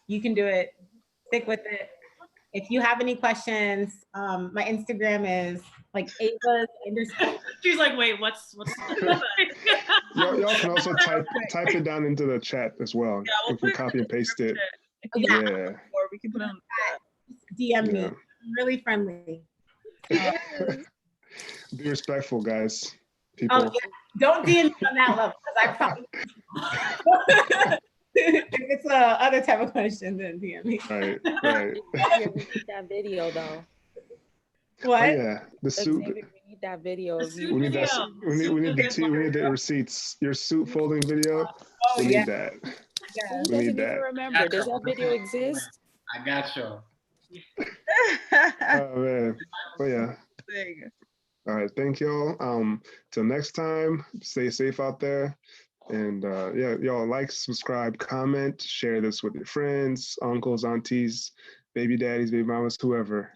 you can do it. Stick with it. If you have any questions, my Instagram is like Ava's _. She's like, wait, what's Y'all can also type it down into the chat as well. Yeah, we can copy and paste it. Yeah. Or we can put it on DM me. I'm really friendly. Be respectful, guys. People. Oh, yeah. Don't DM me on that level, because I probably If it's a other type of question, then DM me. Right. Yeah, we need that video though. What? Oh yeah, the suit. Xavier, we need that video of you. We need that. We need the receipts. Your suit folding video. Oh, We yeah. need that. Yeah. He We need doesn't even that. remember. Does that video exist? I got you. Oh man. But yeah. All right. Thank y'all. Till next time. Stay safe out there. And yeah, y'all like, subscribe, comment, share this with your friends, uncles, aunties, baby daddies, baby mamas, whoever.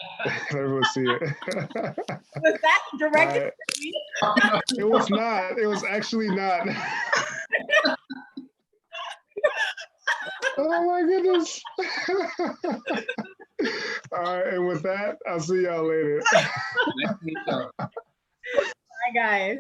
Everyone see it. Was that directed to me? It was not. It was actually not. Oh my goodness. All right, and with that, I'll see y'all later. Nice to meet y'all. Bye, guys.